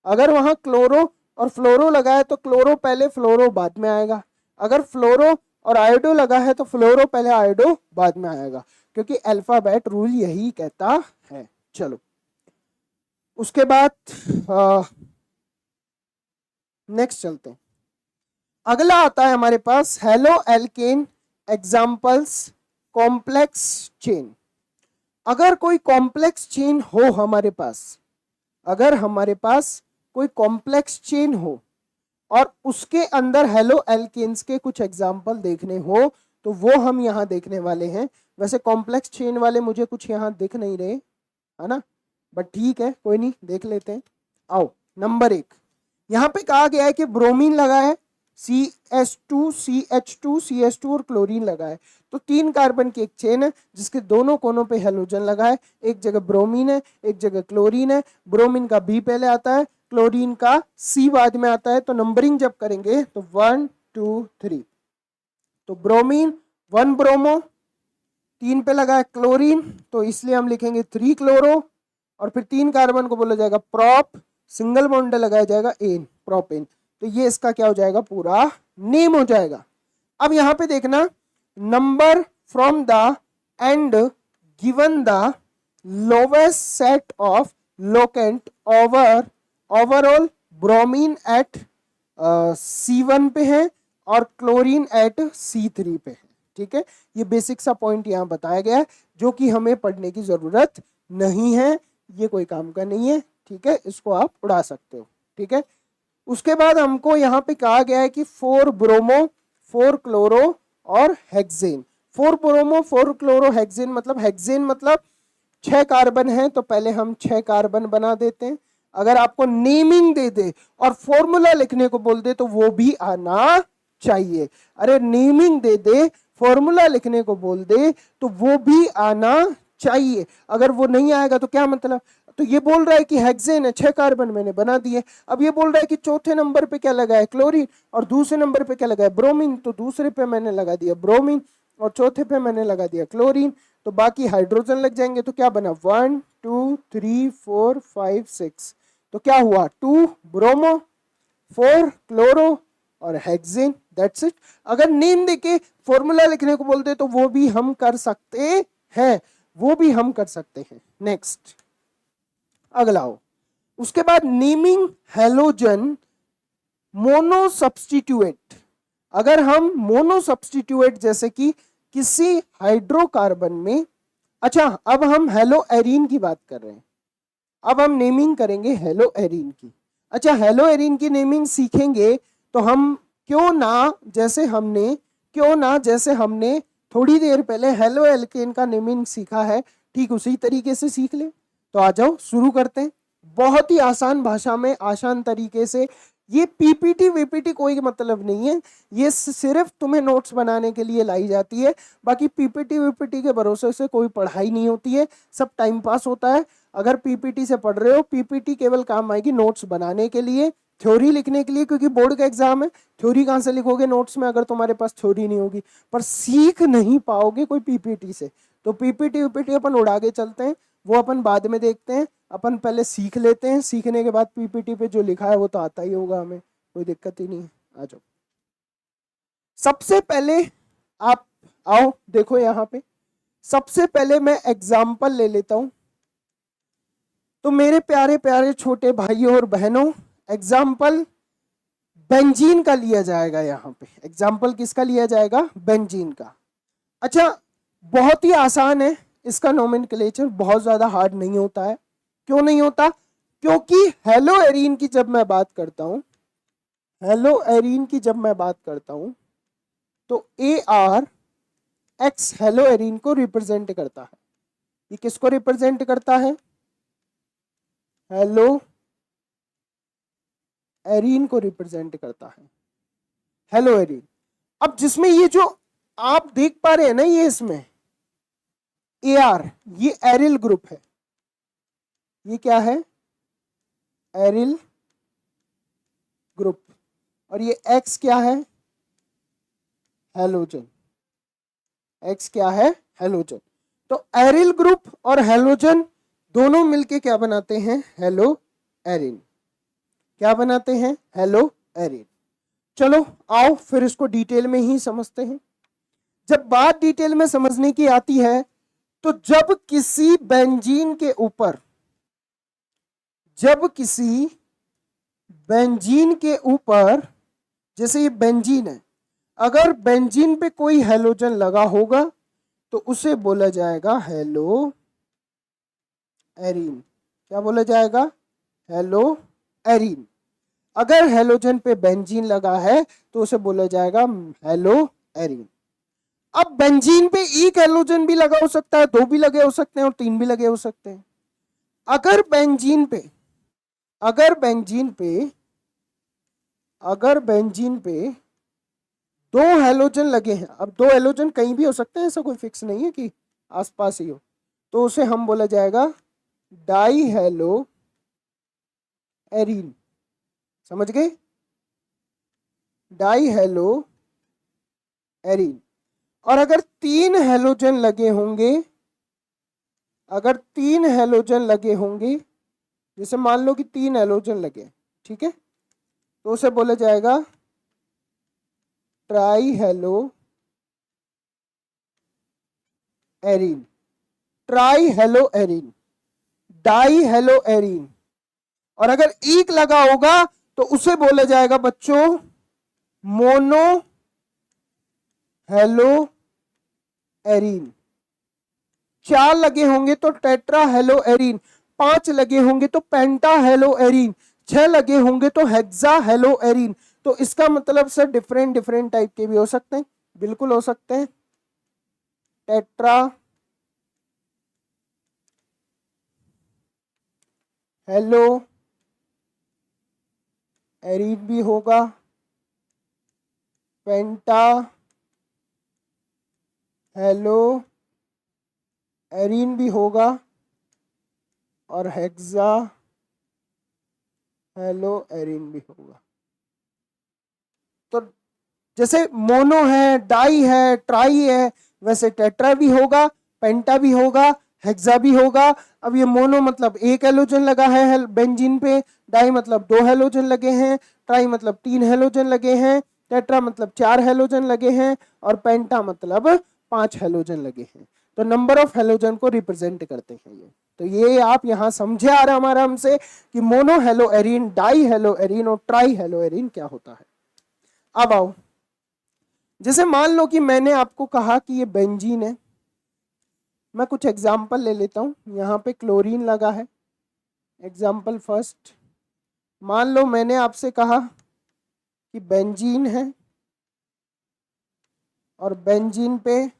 अगर वहां क्लोरो और फ्लोरो लगा है तो क्लोरो पहले, फ्लोरो बाद में आएगा। अगर फ्लोरो और आयोडो लगा है तो फ्लोरो पहले, आयोडो बाद में आएगा, क्योंकि अल्फाबेट रूल यही कहता है। चलो, उसके बाद नेक्स्ट चलते हैं। अगला आता है हमारे पास haloalkane examples complex chain. अगर कोई कॉम्प्लेक्स चेन हो हमारे पास, अगर हमारे पास कोई कॉम्प्लेक्स चेन हो और उसके अंदर हेलो एल्केन्स के कुछ एग्जाम्पल देखने हो, तो वो हम यहाँ देखने वाले हैं। वैसे कॉम्प्लेक्स चेन वाले मुझे कुछ यहाँ दिख नहीं रहे, है ना, बट ठीक है, कोई नहीं, देख लेते हैं। आओ, नंबर 1 यहाँ पे कहा गया है कि ब्रोमीन लगा है, CH2 CH2 CH2 और क्लोरीन लगा है, तो 3 कार्बन की एक चेन है जिसके दोनों कोनों पे हेलोजन लगा है। एक जगह ब्रोमीन है, एक जगह क्लोरीन है। ब्रोमीन का B पहले आता है, क्लोरीन का C बाद में आता है। तो नंबरिंग जब करेंगे तो 1 2 3, तो ब्रोमीन 1 ब्रोमो, 3 पे लगा है क्लोरीन, तो इसलिए हम लिखेंगे 3 क्लोरो, और फिर 3 कार्बन को बोला जाएगा प्रोप, सिंगल बॉन्ड लगाया जाएगा एन, प्रोपेन। तो ये इसका क्या हो जाएगा, पूरा नेम हो जाएगा। अब यहां पे देखना, number from the end given the lowest set of locant overall bromine at C1 पे है और क्लोरीन एट C3 पे है, ठीक है। ये बेसिक सा पॉइंट यहाँ बताया गया है जो कि हमें पढ़ने की जरूरत नहीं है, ये कोई काम का नहीं है, ठीक है, इसको आप उड़ा सकते हो, ठीक है। उसके बाद हमको यहाँ पे कहा गया है कि 4 ब्रोमो 4 क्लोरो और हेक्सेन। 4 ब्रोमो 4 क्लोरो हेक्सेन, मतलब हेक्सेन मतलब 6 कार्बन है, तो पहले हम 6 कार्बन बना देते हैं। अगर आपको नेमिंग दे दे और फॉर्मूला लिखने को बोल दे तो वो भी आना चाहिए। अरे नेमिंग दे दे, फॉर्मूला लिखने को बोल दे तो वो भी आना चाहिए। अगर वो नहीं आएगा तो क्या मतलब, तो ये बोल रहा है कि हेक्सेन है, 6 कार्बन मैंने बना दिए। अब ये बोल रहा है कि चौथे नंबर पे क्या लगा है, क्लोरीन, और दूसरे नंबर पे क्या लगा है, ब्रोमीन, तो दूसरे पे मैंने लगा दिया ब्रोमीन और चौथे पे मैंने लगा दिया क्लोरीन, तो बाकी हाइड्रोजन लग जाएंगे। तो क्या बना, 1 2 3 4 5 6, तो क्या हुआ, 2 ब्रोमो 4 क्लोरो और हेक्सेन, दैट्स इट। अगर नेम देके फॉर्मूला लिखने को बोलते तो वो भी हम कर सकते हैं, वो भी हम कर सकते हैं। नेक्स्ट, अगला हो, उसके बाद नेमिंग हैलोजन मोनो सब्स्टिट्यूएंट। अगर हम मोनो सब्स्टिट्यूएंट जैसे कि किसी हाइड्रोकार्बन में अच्छा, अब हम हेलो एरीन की बात कर रहे हैं। अब हम नेमिंग करेंगे हेलो एरीन की। अच्छा, हेलो एरीन की नेमिंग सीखेंगे तो हम क्यों ना जैसे हमने थोड़ी देर पहले हेलो एल्केन का नेमिंग सीखा है, ठीक उसी तरीके से सीख ले। तो आ जाओ शुरू करते हैं, बहुत ही आसान भाषा में, आसान तरीके से। ये पीपीटी वीपीटी कोई मतलब नहीं है, ये सिर्फ तुम्हें नोट्स बनाने के लिए लाई जाती है। बाकी पीपीटी वीपीटी के भरोसे से कोई पढ़ाई नहीं होती है, सब टाइम पास होता है। अगर पीपीटी से पढ़ रहे हो, पीपीटी केवल काम आएगी नोट्स बनाने के लिए, थ्योरी लिखने के लिए, क्योंकि बोर्ड का एग्जाम है। थ्योरी कहाँ से लिखोगे नोट्स में अगर तुम्हारे पास थ्योरी नहीं होगी, पर सीख नहीं पाओगे कोई पीपीटी से। तो पीपीटी वीपीटी अपन उड़ा के चलते हैं, वो अपन बाद में देखते हैं। अपन पहले सीख लेते हैं, सीखने के बाद पीपीटी पे जो लिखा है वो तो आता ही होगा हमें, कोई दिक्कत ही नहीं है। आ जाओ, सबसे पहले आप आओ देखो यहाँ पे। सबसे पहले मैं एग्जाम्पल ले लेता हूं। तो मेरे प्यारे प्यारे छोटे भाइयों और बहनों, एग्जाम्पल बेंजीन का लिया जाएगा। यहाँ पे एग्जाम्पल किसका लिया जाएगा? बेंजीन का। अच्छा, बहुत ही आसान है, इसका नोमेनक्लेचर बहुत ज्यादा हार्ड नहीं होता है। क्यों नहीं होता? क्योंकि हेलो एरीन की जब मैं बात करता हूं, हेलो एरीन की जब मैं बात करता हूं, तो A R x hello arene को रिप्रेजेंट करता है। ये किसको रिप्रेजेंट करता है? हेलो एरीन को रिप्रेजेंट करता है, हेलो एरीन। अब जिसमें ये जो आप देख पा रहे हैं ना, ये इसमें ए आर, ये एरिल ग्रुप है। ये क्या है? Aryl group. और ये एक्स क्या है? हेलोजन। एक्स क्या है? हेलोजन। तो एरिल ग्रुप और हेलोजन दोनों मिलके क्या बनाते हैं? Hello Erin. क्या बनाते हैं? Hello Erin. चलो आओ फिर इसको डिटेल में ही समझते हैं। जब बात डिटेल में समझने की आती है, तो जब किसी बेंजीन के ऊपर, जब किसी बेंजीन के ऊपर, जैसे ये बेंजीन है, अगर बेंजीन पे कोई हेलोजन लगा होगा तो उसे बोला जाएगा हेलो एरीन। क्या बोला जाएगा? Hello arene. अगर हेलोजन पे बेंजीन लगा है तो उसे बोला जाएगा हेलो एरीन। अब बेंजीन पे एक हेलोजन भी लगा हो सकता है, दो भी लगे हो सकते हैं और तीन भी लगे हो सकते हैं। अगर बेंजीन पे अगर बेंजीन पे अगर बेंजीन पे दो हेलोजन लगे हैं, अब दो हेलोजन कहीं भी हो सकते हैं, ऐसा कोई फिक्स नहीं है कि आसपास ही हो, तो उसे हम बोला जाएगा डाई हेलो एरीन। समझ गए? Die hello arene. और अगर तीन हेलोजन लगे होंगे, अगर तीन हेलोजन लगे होंगे, जैसे मान लो कि तीन हेलोजन लगे, ठीक है, तो उसे बोला जाएगा try hello arene. Try hello arene, die hello arene. और अगर एक लगा होगा तो उसे बोला जाएगा बच्चों मोनो हेलो एरीन। चार लगे होंगे तो टेट्रा हेलो एरीन, पांच लगे होंगे तो पेंटा हेलो एरीन, छह लगे होंगे तो हेक्सा हेलो एरीन। तो इसका मतलब सर डिफरेंट डिफरेंट टाइप के भी हो सकते हैं, बिल्कुल हो सकते हैं। टेट्रा हेलो एरीन भी होगा, पेंटा हेलो एरीन भी होगा, और हेक्सा हेलो एरीन भी होगा। तो जैसे मोनो है, डाई है, ट्राई है, वैसे टेट्रा भी होगा, पेंटा भी होगा, हेक्सा भी होगा। अब ये मोनो मतलब एक हेलोजन लगा है बेंजीन पे, डाई मतलब दो हेलोजन लगे हैं, ट्राई मतलब तीन हेलोजन लगे हैं, टेट्रा मतलब चार हेलोजन लगे हैं, और पेंटा मतलब पांच हेलोजन लगे हैं। तो नंबर ऑफ हेलोजन को रिप्रेजेंट करते हैं ये। तो ये आप यहां समझे आ रहा हमारा हमसे कि mono hello arene, die hello arene और ट्राई हेलो एरीन क्या होता है। अब आओ, जैसे मान लो कि मैंने आपको कहा कि ये बेंजीन है, मैं कुछ एग्जाम्पल ले लेता हूँ। यहाँ पे क्लोरीन लगा है, एग्जाम्पल फर्स्ट। मान लो मैंने आपसे कहा कि बेंजीन है और बेंजीन पे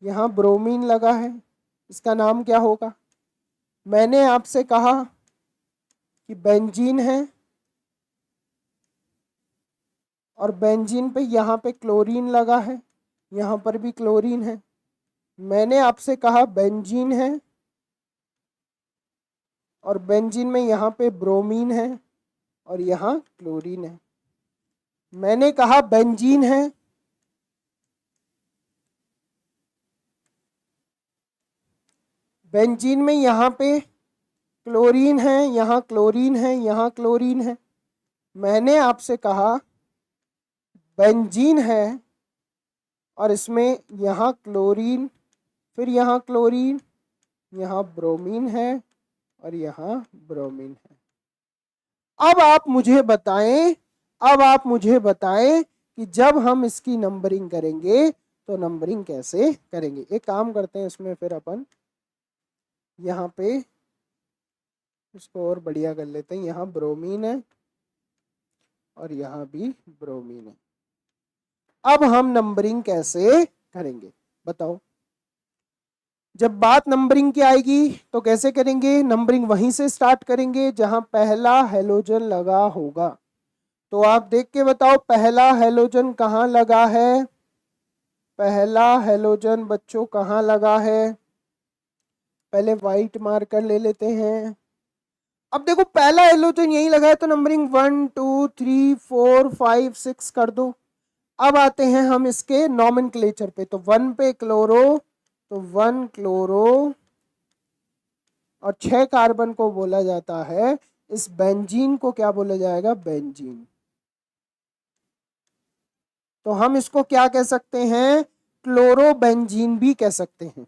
यहाँ ब्रोमीन लगा है, इसका नाम क्या होगा? मैंने आपसे कहा कि बेंजीन है और बेंजीन पे यहाँ पे क्लोरीन लगा है, यहाँ पर भी क्लोरीन है। मैंने आपसे कहा बेंजीन है और बेंजीन में यहाँ पे ब्रोमीन है और यहाँ क्लोरीन है। मैंने कहा बेंजीन है, बेंजीन में यहाँ पे क्लोरीन है, यहाँ क्लोरीन है, यहाँ क्लोरीन है। मैंने आपसे कहा बेंजीन है और इसमें यहाँ क्लोरीन, फिर यहाँ क्लोरीन, यहाँ ब्रोमीन है और यहाँ ब्रोमीन है। अब आप मुझे बताएं, अब आप मुझे बताएं कि जब हम इसकी नंबरिंग करेंगे तो नंबरिंग कैसे करेंगे। एक काम करते हैं, इसमें फिर अपन यहाँ पे इसको और बढ़िया कर लेते हैं। यहाँ ब्रोमीन है और यहाँ भी ब्रोमीन है। अब हम नंबरिंग कैसे करेंगे बताओ। जब बात नंबरिंग की आएगी तो कैसे करेंगे? नंबरिंग वहीं से स्टार्ट करेंगे जहां पहला हेलोजन लगा होगा। तो आप देख के बताओ पहला हेलोजन कहाँ लगा है? पहला हेलोजन बच्चों कहाँ लगा है? पहले व्हाइट मार्कर ले लेते हैं। अब देखो पहला हेलोजन यही लगा है तो नंबरिंग 1 2 3 4 5 6 कर दो। अब आते हैं हम इसके नॉमेनक्लेचर पे। तो 1 पे क्लोरो, तो 1 क्लोरो और 6 कार्बन को बोला जाता है, इस बेंजीन को क्या बोला जाएगा? बेंजीन। तो हम इसको क्या कह सकते हैं? क्लोरोबेंजीन भी कह सकते हैं।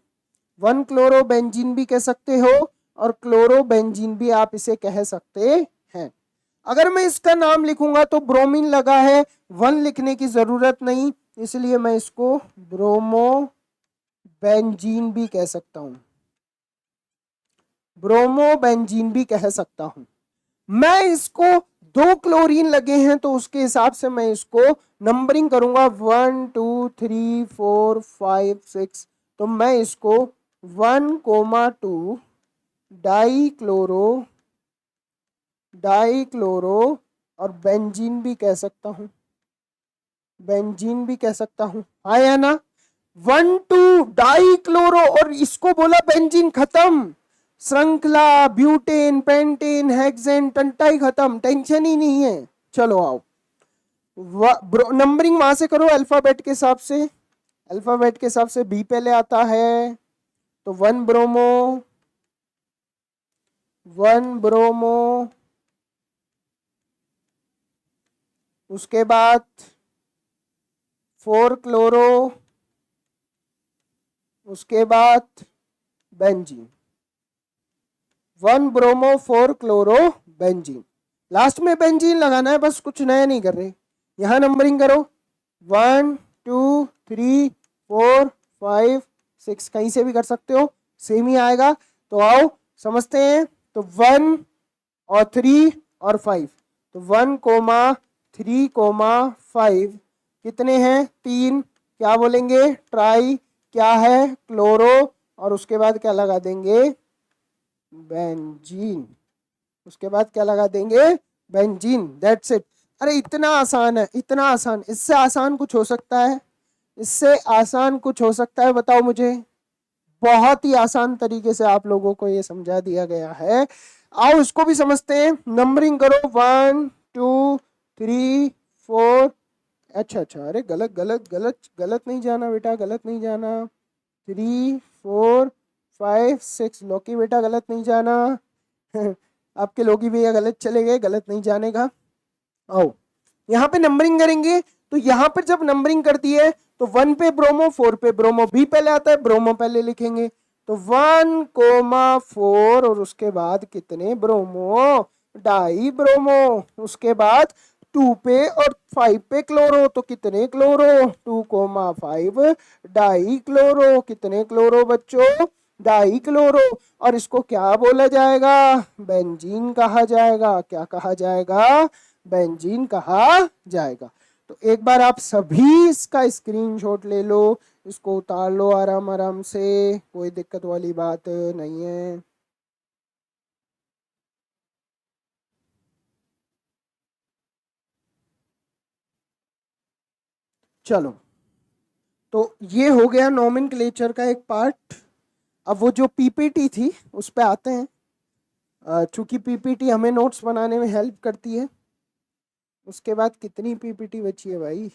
1 क्लोरोबेंजीन भी कह सकते हो और क्लोरोबेंजीन भी आप इसे कह सकते हैं। अगर मैं इसका नाम लिखूंगा तो ब्रोमीन लगा है, 1 लिखने की जरूरत नहीं, इसलिए मैं इसको ब्रोमो बेंजीन भी कह सकता हूं, ब्रोमो बेंजीन भी कह सकता हूं। मैं इसको 2 क्लोरीन लगे हैं तो उसके हिसाब से मैं इसको नंबरिंग करूंगा 1 2 3 4 5 6। तो मैं इसको 1,2 डाई क्लोरो और बेंजीन भी कह सकता हूं, बेंजीन भी कह सकता हूं, हाँ या ना? 1 2 डाई क्लोरो और इसको बोला बेंजीन, खत्म। श्रृंखला ब्यूटेन पेंटेन हेक्सेन टंटाई खत्म, टेंशन ही नहीं है। चलो आओ नंबरिंग वहां से करो अल्फाबेट के हिसाब से। अल्फाबेट के हिसाब से बी पहले आता है तो 1 ब्रोमो, 1 ब्रोमो, उसके बाद 4 क्लोरो, उसके बाद benzene. 1 bromo 4 chloro benzene, last में बेंजीन लगाना है बस, कुछ नया नहीं कर रहे। यहां नंबरिंग करो 1 2 3 4 5 6, कहीं से भी कर सकते हो, सेम ही आएगा। तो आओ समझते हैं। तो 1 और 3 और 5, तो 1,3,5 कितने हैं? 3। क्या बोलेंगे? ट्राई। क्या है? क्लोरो। और उसके बाद क्या लगा देंगे? बेंजीन। उसके बाद क्या लगा देंगे? बेंजीन। That's it. अरे इतना आसान है, इतना आसान। इससे आसान कुछ हो सकता है? इससे आसान कुछ हो सकता है? बताओ मुझे। बहुत ही आसान तरीके से आप लोगों को ये समझा दिया गया है। आओ इसको भी समझते हैं। नंबरिंग करो 1 2 3 4। अच्छा अच्छा, अरे गलत गलत गलत गलत नहीं जाना बेटा, गलत नहीं जाना। 3 4 5 6, लौकी बेटा गलत नहीं जाना। आपके लोगी भैया गलत चले गए, गलत नहीं जाने का। आओ यहाँ पे नंबरिंग करेंगे। तो यहाँ पर जब नंबरिंग करती है तो 1 पे ब्रोमो, 4 पे ब्रोमो, बी पहले आता है, ब्रोमो पहले लिखेंगे। तो 1,4 और उसके बाद कितने ब्रोमो? Die bromo. उसके बाद 2 पे और 5 पे क्लोरो, तो कितने क्लोरो, 2,5 डाई क्लोरो, कितने क्लोरो बच्चों, डाई क्लोरो। और इसको क्या बोला जाएगा, बेंजीन कहा जाएगा। क्या कहा जाएगा, बेंजीन कहा जाएगा। तो एक बार आप सभी इसका स्क्रीनशॉट ले लो, इसको उतार लो आराम आराम से, कोई दिक्कत वाली बात नहीं है। चलो, तो ये हो गया नोमेनक्लेचर का एक पार्ट। अब वो जो पीपीटी थी उस पे आते हैं। चूंकि पीपीटी हमें नोट्स बनाने में हेल्प करती है। उसके बाद कितनी पीपीटी बची है भाई,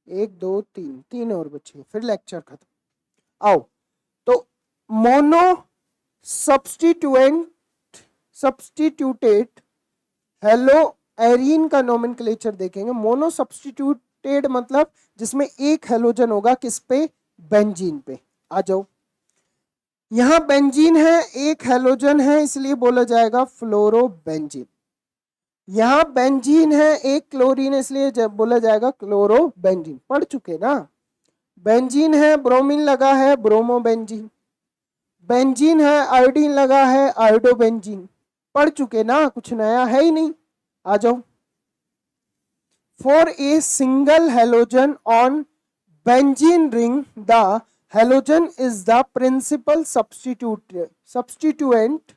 1 2 3, 3 और बची है, फिर लेक्चर खत्म। आओ, तो मोनो सब्स्टिट्यूटेड हेलो एरीन का नोमेनक्लेचर देखेंगे। मोनो सब्स्टिट्यूटेड मतलब जिसमें एक हेलोजन होगा, किस पे, बेंजीन पे। आ जाओ, यहां बेंजीन है, एक हेलोजन है, इसलिए बोला जाएगा फ्लोरोबेंजीन। यहां बेंजीन है, एक क्लोरीन है, इसलिए जब बोला जाएगा क्लोरोबेंजीन। पढ़ चुके ना, बेंजीन है, ब्रोमीन लगा है, ब्रोमोबेंजीन। बेंजीन है, आयोडीन लगा है, आयोडोबेंजीन। पढ़ चुके ना, कुछ नया है ही नहीं। आ जाओ, for a single halogen on benzene ring the halogen is the principal substituent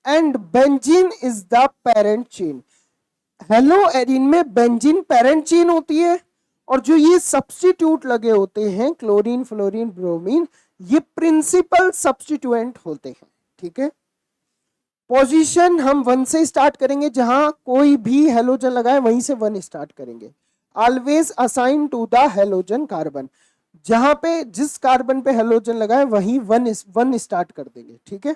and benzene is the parent chain। Hello arene में बेंजीन पेरेंट चेन होती है, और जो ये सब्स्टिट्यूट लगे होते हैं क्लोरीन फ्लोरीन ब्रोमीन, ये प्रिंसिपल सब्स्टिट्यूएंट होते हैं। ठीक है, पोजीशन हम 1 से स्टार्ट करेंगे, जहां कोई भी हेलोजन लगाए वहीं से 1 स्टार्ट करेंगे। Always assign to the halogen carbon, जहां पे जिस कार्बन पे हेलोजन लगाए वहीं 1 स्टार्ट कर देंगे। ठीक है,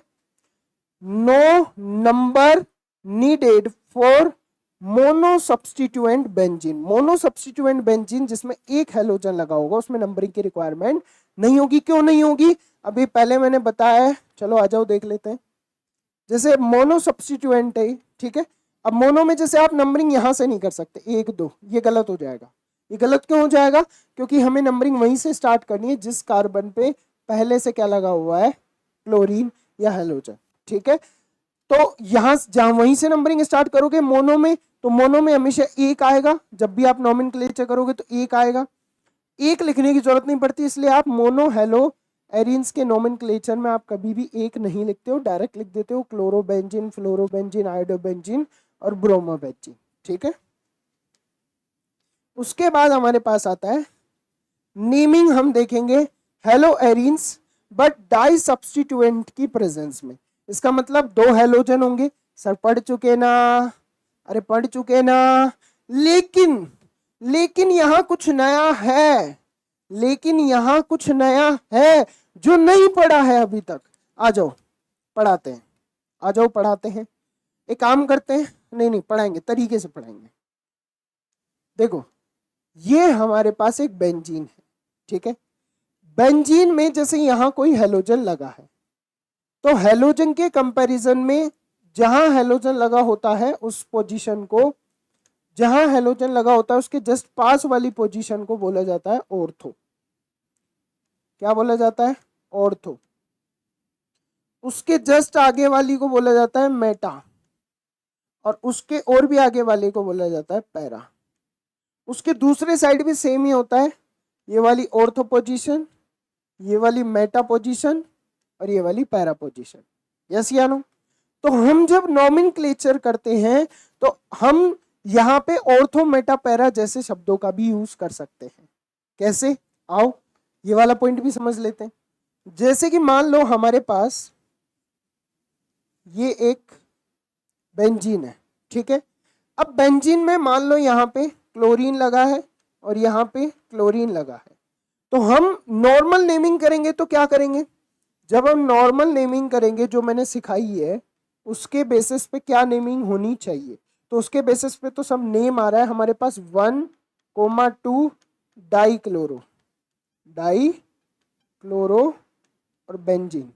no number needed for mono substituent benzene. Mono substituent benzene जिसमें एक हेलोजन लगा होगा, उसमें नंबरिंग की रिक्वायरमेंट नहीं होगी। क्यों नहीं होगी, अभी पहले मैंने बताया है। चलो आ जाओ देख लेते हैं। जैसे मोनो सब्स्टिट्यूएंट है, ठीक है, अब मोनो में जैसे आप नंबरिंग यहां से नहीं कर सकते 1 2, ये गलत हो जाएगा। ये गलत क्यों हो जाएगा, क्योंकि हमें नंबरिंग वहीं से स्टार्ट करनी है जिस कार्बन पे पहले से क्या लगा हुआ है, क्लोरीन या हेलोजन। ठीक है, तो यहां जहां वहीं से नंबरिंग स्टार्ट करोगे मोनो में, तो मोनो में हमेशा 1 आएगा। जब भी आप नोमेनक्लेचर करोगे तो 1 आएगा, 1 लिखने की जरूरत नहीं पड़ती, इसलिए आप मोनो हेलो एरीन्स के नोमेनक्लेचर में आप कभी भी 1 नहीं लिखते हो, डायरेक्ट लिख देते हो क्लोरोबेंजीन फ्लोरोबेंजीन आयोडोबेंजीन और ब्रोमोबेंजीन। ठीक है, उसके बाद हमारे पास आता है नेमिंग। हम देखेंगे halo arenes but di substituent की प्रेजेंस में। इसका मतलब 2 हेलोजन होंगे। सर पढ़ चुके ना, अरे पढ़ चुके ना, लेकिन यहां कुछ नया है, लेकिन यहां कुछ नया है जो नहीं पढ़ा है अभी तक। आ जाओ पढ़ाते हैं, आ जाओ पढ़ाते हैं। एक काम करते हैं, नहीं पढ़ाएंगे, तरीके से पढ़ाएंगे। देखो, ये हमारे पास एक बेंजीन है। ठीक है, बेंजीन में जैसे यहां कोई हेलोजन लगा है, तो हेलोजन के कंपैरिजन में जहां हेलोजन लगा होता है उस पोजीशन को, जहां हेलोजन लगा होता है उसके जस्ट पास वाली पोजीशन को बोला जाता है ऑर्थो। क्या बोला जाता है, ऑर्थो। उसके जस्ट आगे वाली को बोला जाता है मेटा, और उसके और भी आगे वाले को बोला जाता है पैरा। उसके दूसरे साइड भी सेम ही होता है, ये वाली ऑर्थो पोजीशन, ये वाली मेटा पोजीशन और ये वाली पैरा पोजीशन। यस या नो। तो हम जब नोमेनक्लेचर करते हैं तो हम यहाँ पे ऑर्थो मेटा पैरा जैसे शब्दों का भी यूज कर सकते हैं। कैसे, आओ ये वाला पॉइंट भी समझ लेते हैं। जैसे कि मान लो हमारे पास ये एक बेंजीन है। ठीक है, अब बेंजीन में मान लो यहाँ पे क्लोरीन लगा है और यहाँ पे क्लोरीन लगा है, तो हम नॉर्मल नेमिंग करेंगे तो क्या करेंगे, जब हम नॉर्मल नेमिंग करेंगे जो मैंने सिखाई है उसके बेसिस पे क्या नेमिंग होनी चाहिए, तो उसके बेसिस पे तो सब नेम आ रहा है हमारे पास 1,2 डाई क्लोरो और बेंजीन।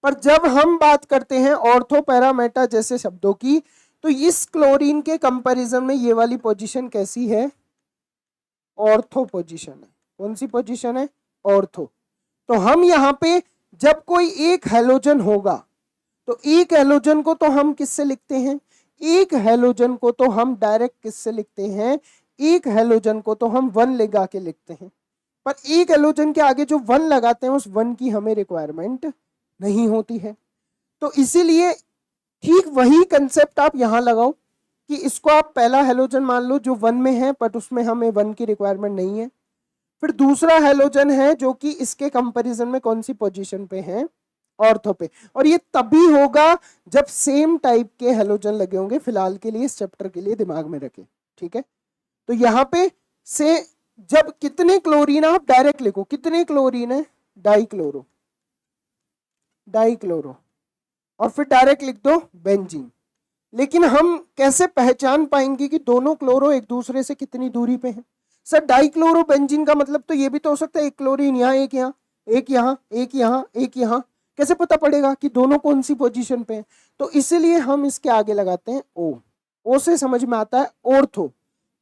पर जब हम बात करते हैं ऑर्थो पैरा मेटा जैसे शब्दों की, तो इस क्लोरीन के कंपैरिजन में ये वाली पोजीशन कैसी है? ऑर्थो पोजीशन है। कौन सी पोजीशन है? ऑर्थो। तो हम यहाँ पे जब कोई एक हैलोजन होगा तो एक हैलोजन को तो हम किससे लिखते हैं? एक हैलोजन को तो हम डायरेक्ट किससे लिखते हैं? एक हैलोजन को तो हम वन लगा के लिखते हैं, पर एक हैलोजन के आगे जो वन लगाते हैं उस वन की हमें रिक्वायरमेंट नहीं होती है। तो इसीलिए ठीक वही कंसेप्ट आप यहां लगाओ कि इसको आप पहला हैलोजन मान लो जो वन में है, बट उसमें हमें वन की रिक्वायरमेंट नहीं है। फिर दूसरा हैलोजन है जो कि इसके कंपैरिजन में कौन सी पोजीशन पे है? ऑर्थो पे। और ये तभी होगा जब सेम टाइप के हैलोजन लगे होंगे। फिलहाल के लिए इस चैप्टर के लिए दिमाग में रखें, ठीक है। तो यहाँ पे से जब कितने क्लोरीन, आप डायरेक्ट लिखो कितने क्लोरीन है? डाइक्लोरो, डाइक्लोरो, और फिर डायरेक्ट लिख दो बेंजीन। लेकिन हम कैसे पहचान पाएंगे कि दोनों क्लोरो एक दूसरे से कितनी दूरी पे हैं? सर डाइक्लोरो बेंजीन का मतलब तो ये भी तो हो सकता है एक क्लोरीन यहाँ, एक यहाँ, एक यहाँ, एक यहाँ, एक यहाँ। कैसे पता पड़ेगा कि दोनों कौन सी पोजीशन पे हैं? तो इसलिए हम इसके आगे लगाते हैं ओ। ओ से समझ में आता है ऑर्थो,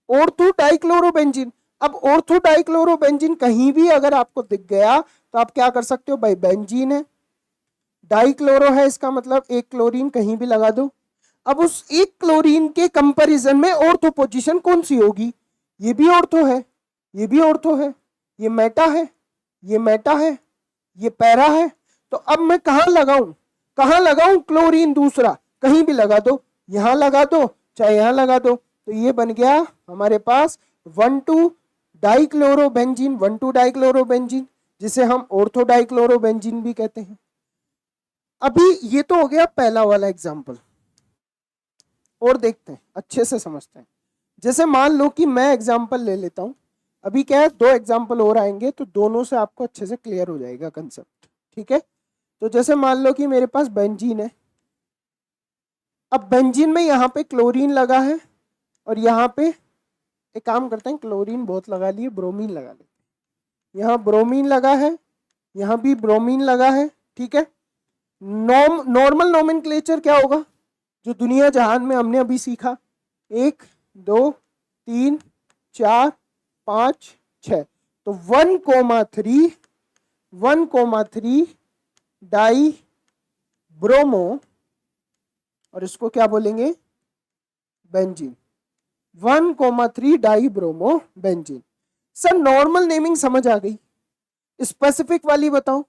ऑर्थो डाइक्लोरोबेंजीन। अब ऑर्थो डाइक्लोरोबेंजीन कहीं भी अगर आपको दिख गया तो आप क्या कर सकते हो? भाई बेंजीन है, डाइक्लोरो है, इसका मतलब एक क्लोरीन कहीं भी लगा दो। अब उस एक क्लोरीन के कंपैरिजन में ऑर्थो पोजीशन कौन सी होगी? ये भी ऑर्थो है, ये भी ऑर्थो है, ये मेटा है, ये मेटा है, ये पैरा है। तो अब मैं कहां लगाऊं? कहां लगाऊं? क्लोरीन दूसरा कहीं भी लगा दो, यहां लगा दो चाहे यहां लगा दो। तो ये बन गया हमारे पास 1,2 डाइक्लोरोबेंजीन, 1,2 डाइक्लोरोबेंजीन, जिसे हम ऑर्थो डाइक्लोरोबेंजीन भी कहते हैं। अभी ये तो हो गया पहला वाला एग्जाम्पल, और देखते हैं अच्छे से समझते हैं। जैसे मान लो कि मैं एग्जाम्पल ले लेता हूं, अभी क्या है 2 एग्जाम्पल और आएंगे तो दोनों से आपको अच्छे से क्लियर हो जाएगा कंसेप्ट, ठीक है। तो जैसे मान लो कि मेरे पास बेंजीन है। अब बेंजीन में यहाँ पे क्लोरीन लगा है और यहाँ पे एक काम करते हैं, क्लोरीन बहुत लगा लिए, ब्रोमीन लगा लेते हैं। यहाँ ब्रोमीन लगा है, यहाँ भी ब्रोमीन लगा है, ठीक है। नॉर्मल नोमेनक्लेचर क्या होगा जो दुनिया जहान में हमने अभी सीखा? 1 2 3 4 5 6। तो 1,3 डाई ब्रोमो, और इसको क्या बोलेंगे? Benzene. 1,3 die bromo benzene. Sir normal naming समझ आ गई, स्पेसिफिक वाली बताओ।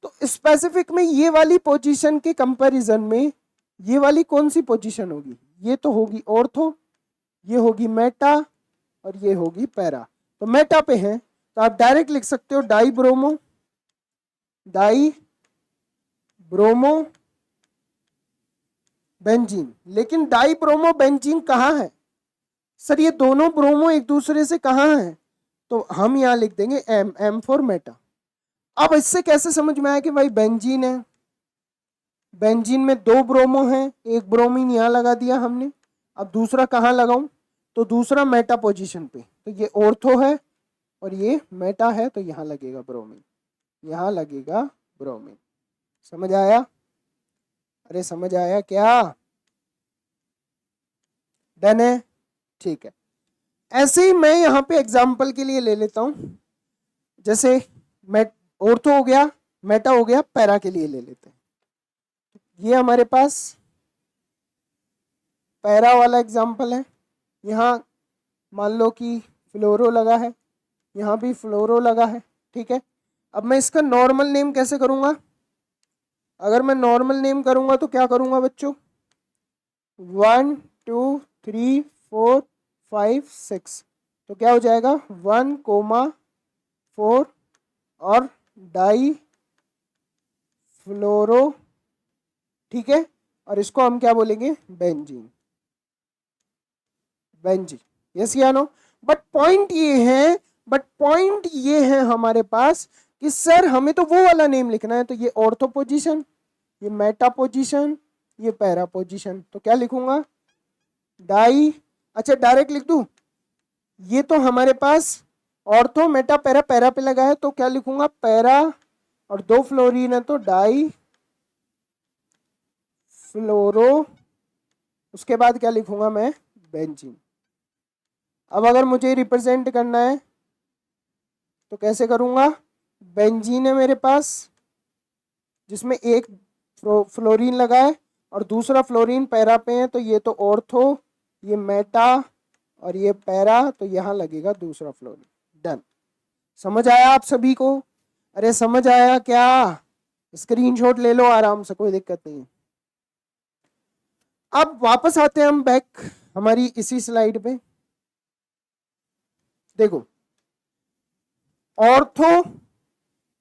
तो स्पेसिफिक में ये वाली पोजीशन के कंपैरिजन में ये वाली कौन सी पोजीशन होगी? ये तो होगी ऑर्थो, ये होगी मेटा, और ये होगी पैरा। तो मेटा पे है तो आप डायरेक्ट लिख सकते हो die bromo, die bromo benzene. लेकिन डाई ब्रोमो बेंजीन कहाँ है? सर ये दोनों ब्रोमो एक दूसरे से कहाँ है? तो हम यहां लिख देंगे एम, एम फॉर मेटा। अब इससे कैसे समझ में आया कि भाई बेंजीन है? बेंजीन में 2 ब्रोमो हैं, एक ब्रोमीन यहां लगा दिया हमने। अब दूसरा कहाँ लगाऊं? तो दूसरा मेटा पोजीशन पे। तो ये ऑर्थो है और ये मेटा है, तो यहां लगेगा ब्रोमीन, यहां लगेगा ब्रोमीन। समझ आया? अरे समझ आया क्या? डन है, ठीक है। ऐसे ही मैं यहाँ पे एग्जाम्पल के लिए ले लेता हूं, जैसे ऑर्थो हो गया, मेटा हो गया, पैरा के लिए ले लेते हैं। ये हमारे पास पैरा वाला एग्जाम्पल है। यहाँ मान लो कि फ्लोरो लगा है, यहाँ भी फ्लोरो लगा है, ठीक है। अब मैं इसका नॉर्मल नेम कैसे करूँगा? अगर मैं नॉर्मल नेम करूँगा तो क्या करूँगा बच्चों? 1 2 3 4 5 6, तो क्या हो जाएगा? 1,4 और डाई फ्लोरो, ठीक है। और इसको हम क्या बोलेंगे? Benzene, benzene. यस या नो? बट पॉइंट ये है हमारे पास कि सर हमें तो वो वाला नेम लिखना है। तो ये ऑर्थो पोजीशन, ये मेटा पोजीशन, ये पैरा पोजीशन। तो क्या लिखूंगा? डाई, अच्छा डायरेक्ट लिख दूं? ये तो हमारे पास ऑर्थो मेटा पैरा, पैरा पे लगा है, तो क्या लिखूंगा? पैरा, और 2 फ्लोरीन है तो डाई फ्लोरो उसके बाद क्या लिखूंगा मैं, बेंजीन। अब अगर मुझे रिप्रेजेंट करना है तो कैसे करूंगा, बेंजीन है मेरे पास जिसमें एक फ्लोरीन लगा है और दूसरा फ्लोरीन पैरा पे है, तो ये तो ऑर्थो, ये मेटा और ये पैरा, तो यहां लगेगा दूसरा फ्लोरीन। डन। समझ आया आप सभी को? अरे समझ आया क्या? स्क्रीनशॉट ले लो आराम से, कोई दिक्कत नहीं। अब वापस आते हैं हम बैक हमारी इसी स्लाइड पे। देखो ऑर्थो,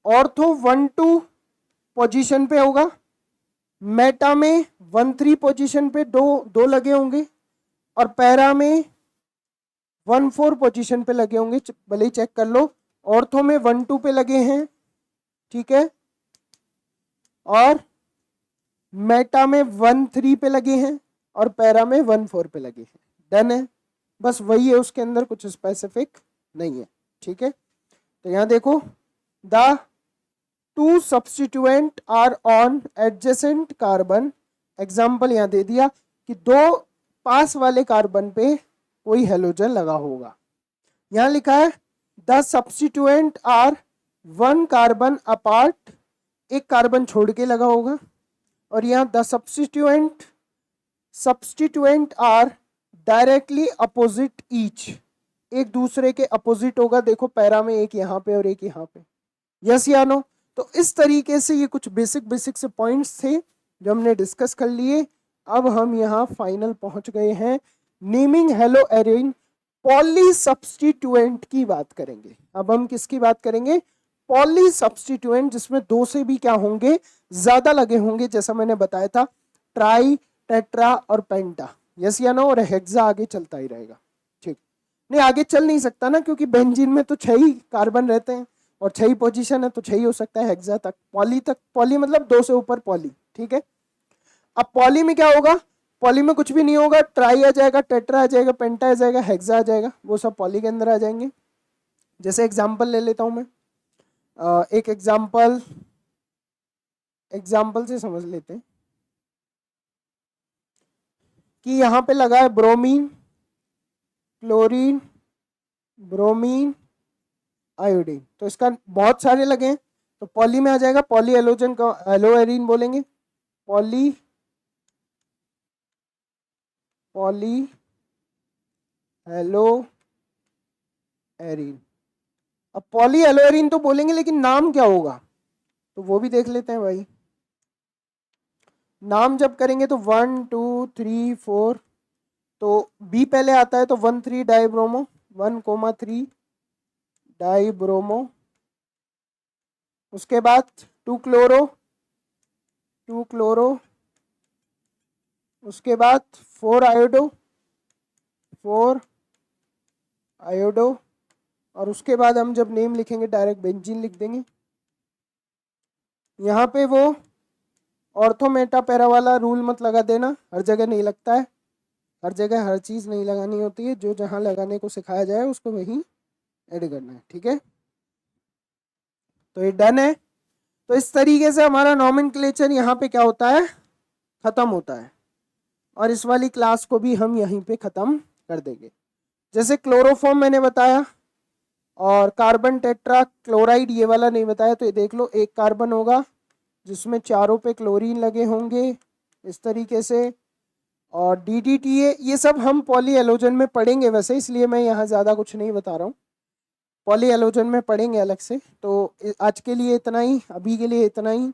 ऑर्थो 1-2 पोजीशन पे होगा, मेटा में 1-3 पोजीशन पे दो लगे होंगे, और पैरा में 1-4 पोजीशन पे लगे होंगे, भले ही चेक कर लो। ऑर्थो में 1-2 पे लगे हैं, ठीक है, और मेटा में 1-3 पे लगे हैं और पैरा में 1-4 पे लगे हैं। डन है, बस वही है, उसके अंदर कुछ स्पेसिफिक नहीं है, ठीक है। तो यहां देखो, the two substituent are on adjacent carbon. Example यहां दे दिया कि दो पास वाले कार्बन पे कोई हेलोजन लगा होगा। यहां लिखा है the substituent are 1 carbon apart, एक कार्बन छोड़ के लगा होगा। और यहां the substituent are directly opposite each, एक दूसरे के अपोजिट होगा। देखो पैरा में एक यहाँ पे और एक यहाँ पे, यस या नो? तो इस तरीके से ये कुछ बेसिक से पॉइंट्स थे जो हमने डिस्कस कर लिए। अब हम यहाँ फाइनल पहुंच गए हैं, naming hello Erin poly substituent की बात करेंगे। अब हम किसकी बात करेंगे, पॉली सब्स्टिट्यूएंट, जिसमें दो से भी क्या होंगे, ज्यादा लगे होंगे, जैसा मैंने बताया था, ट्राई, टेट्रा और पेंटा, यस या नो? और हेक्सा आगे चलता ही रहेगा, ठीक? नहीं आगे चल नहीं सकता ना, क्योंकि बेंजीन में तो 6 ही कार्बन रहते हैं और 6 ही पोजीशन है, तो 6 ही हो सकता है हेक्सा तक, पॉली मतलब 2 से ऊपर पॉली, ठीक है। अब पॉली में क्या होगा, पॉली में कुछ भी नहीं होगा, ट्राई आ जाएगा, टेट्रा आ जाएगा, पेंटा आ जाएगा, हेक्सा आ जाएगा, वो सब पॉली के अंदर आ जाएंगे। जैसे एग्जाम्पल ले लेता हूं मैं, एक एग्जाम्पल से समझ लेते हैं कि यहां पे लगा है ब्रोमीन, क्लोरीन, ब्रोमीन, आयोडीन, तो इसका बहुत सारे लगे हैं, तो पॉली में आ जाएगा। पॉली एलोजन का हेलो एरीन बोलेंगे, पॉली हेलो एरीन। अब पॉली हेलो एरीन तो बोलेंगे, लेकिन नाम क्या होगा तो वो भी देख लेते हैं भाई। नाम जब करेंगे तो 1 2 3 4, तो बी पहले आता है, तो 1,3 डाइब्रोमो, 1,3 डाइब्रोमो। उसके बाद 2 क्लोरो, उसके बाद 4 आयोडो, और उसके बाद हम जब नेम लिखेंगे डायरेक्ट बेंजीन लिख देंगे। यहाँ पे वो ऑर्थोमेटा पैरा वाला रूल मत लगा देना, हर जगह नहीं लगता है, हर जगह हर चीज़ नहीं लगानी होती है, जो जहाँ लगाने को सिखाया जाए उसको वहीं ऐड करना है, ठीक है। तो ये डन है। तो इस तरीके से हमारा नॉमेनक्लेचर यहाँ पे क्या होता है, खत्म होता है, और इस वाली क्लास को भी हम यहीं पे खत्म कर देंगे। जैसे क्लोरोफॉर्म मैंने बताया, और कार्बन टेट्रा क्लोराइड ये वाला नहीं बताया, तो ये देख लो, एक कार्बन होगा जिसमें चारों पे क्लोरीन लगे होंगे इस तरीके से, और DDTA, ये सब हम पॉली एलोजन में पढ़ेंगे वैसे, इसलिए मैं यहाँ ज़्यादा कुछ नहीं बता रहा हूँ, पॉली एलोजन में पढ़ेंगे अलग से। तो आज के लिए इतना ही, अभी के लिए इतना ही।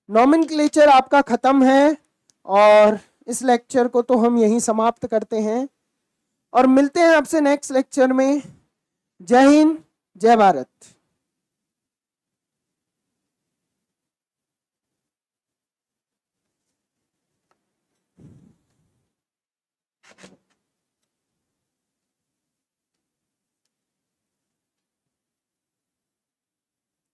नॉमेनक्लेचर आपका ख़त्म है, और इस लेक्चर को तो हम यहीं समाप्त करते हैं, और मिलते हैं आपसे नेक्स्ट लेक्चर में। जय हिंद, जय भारत।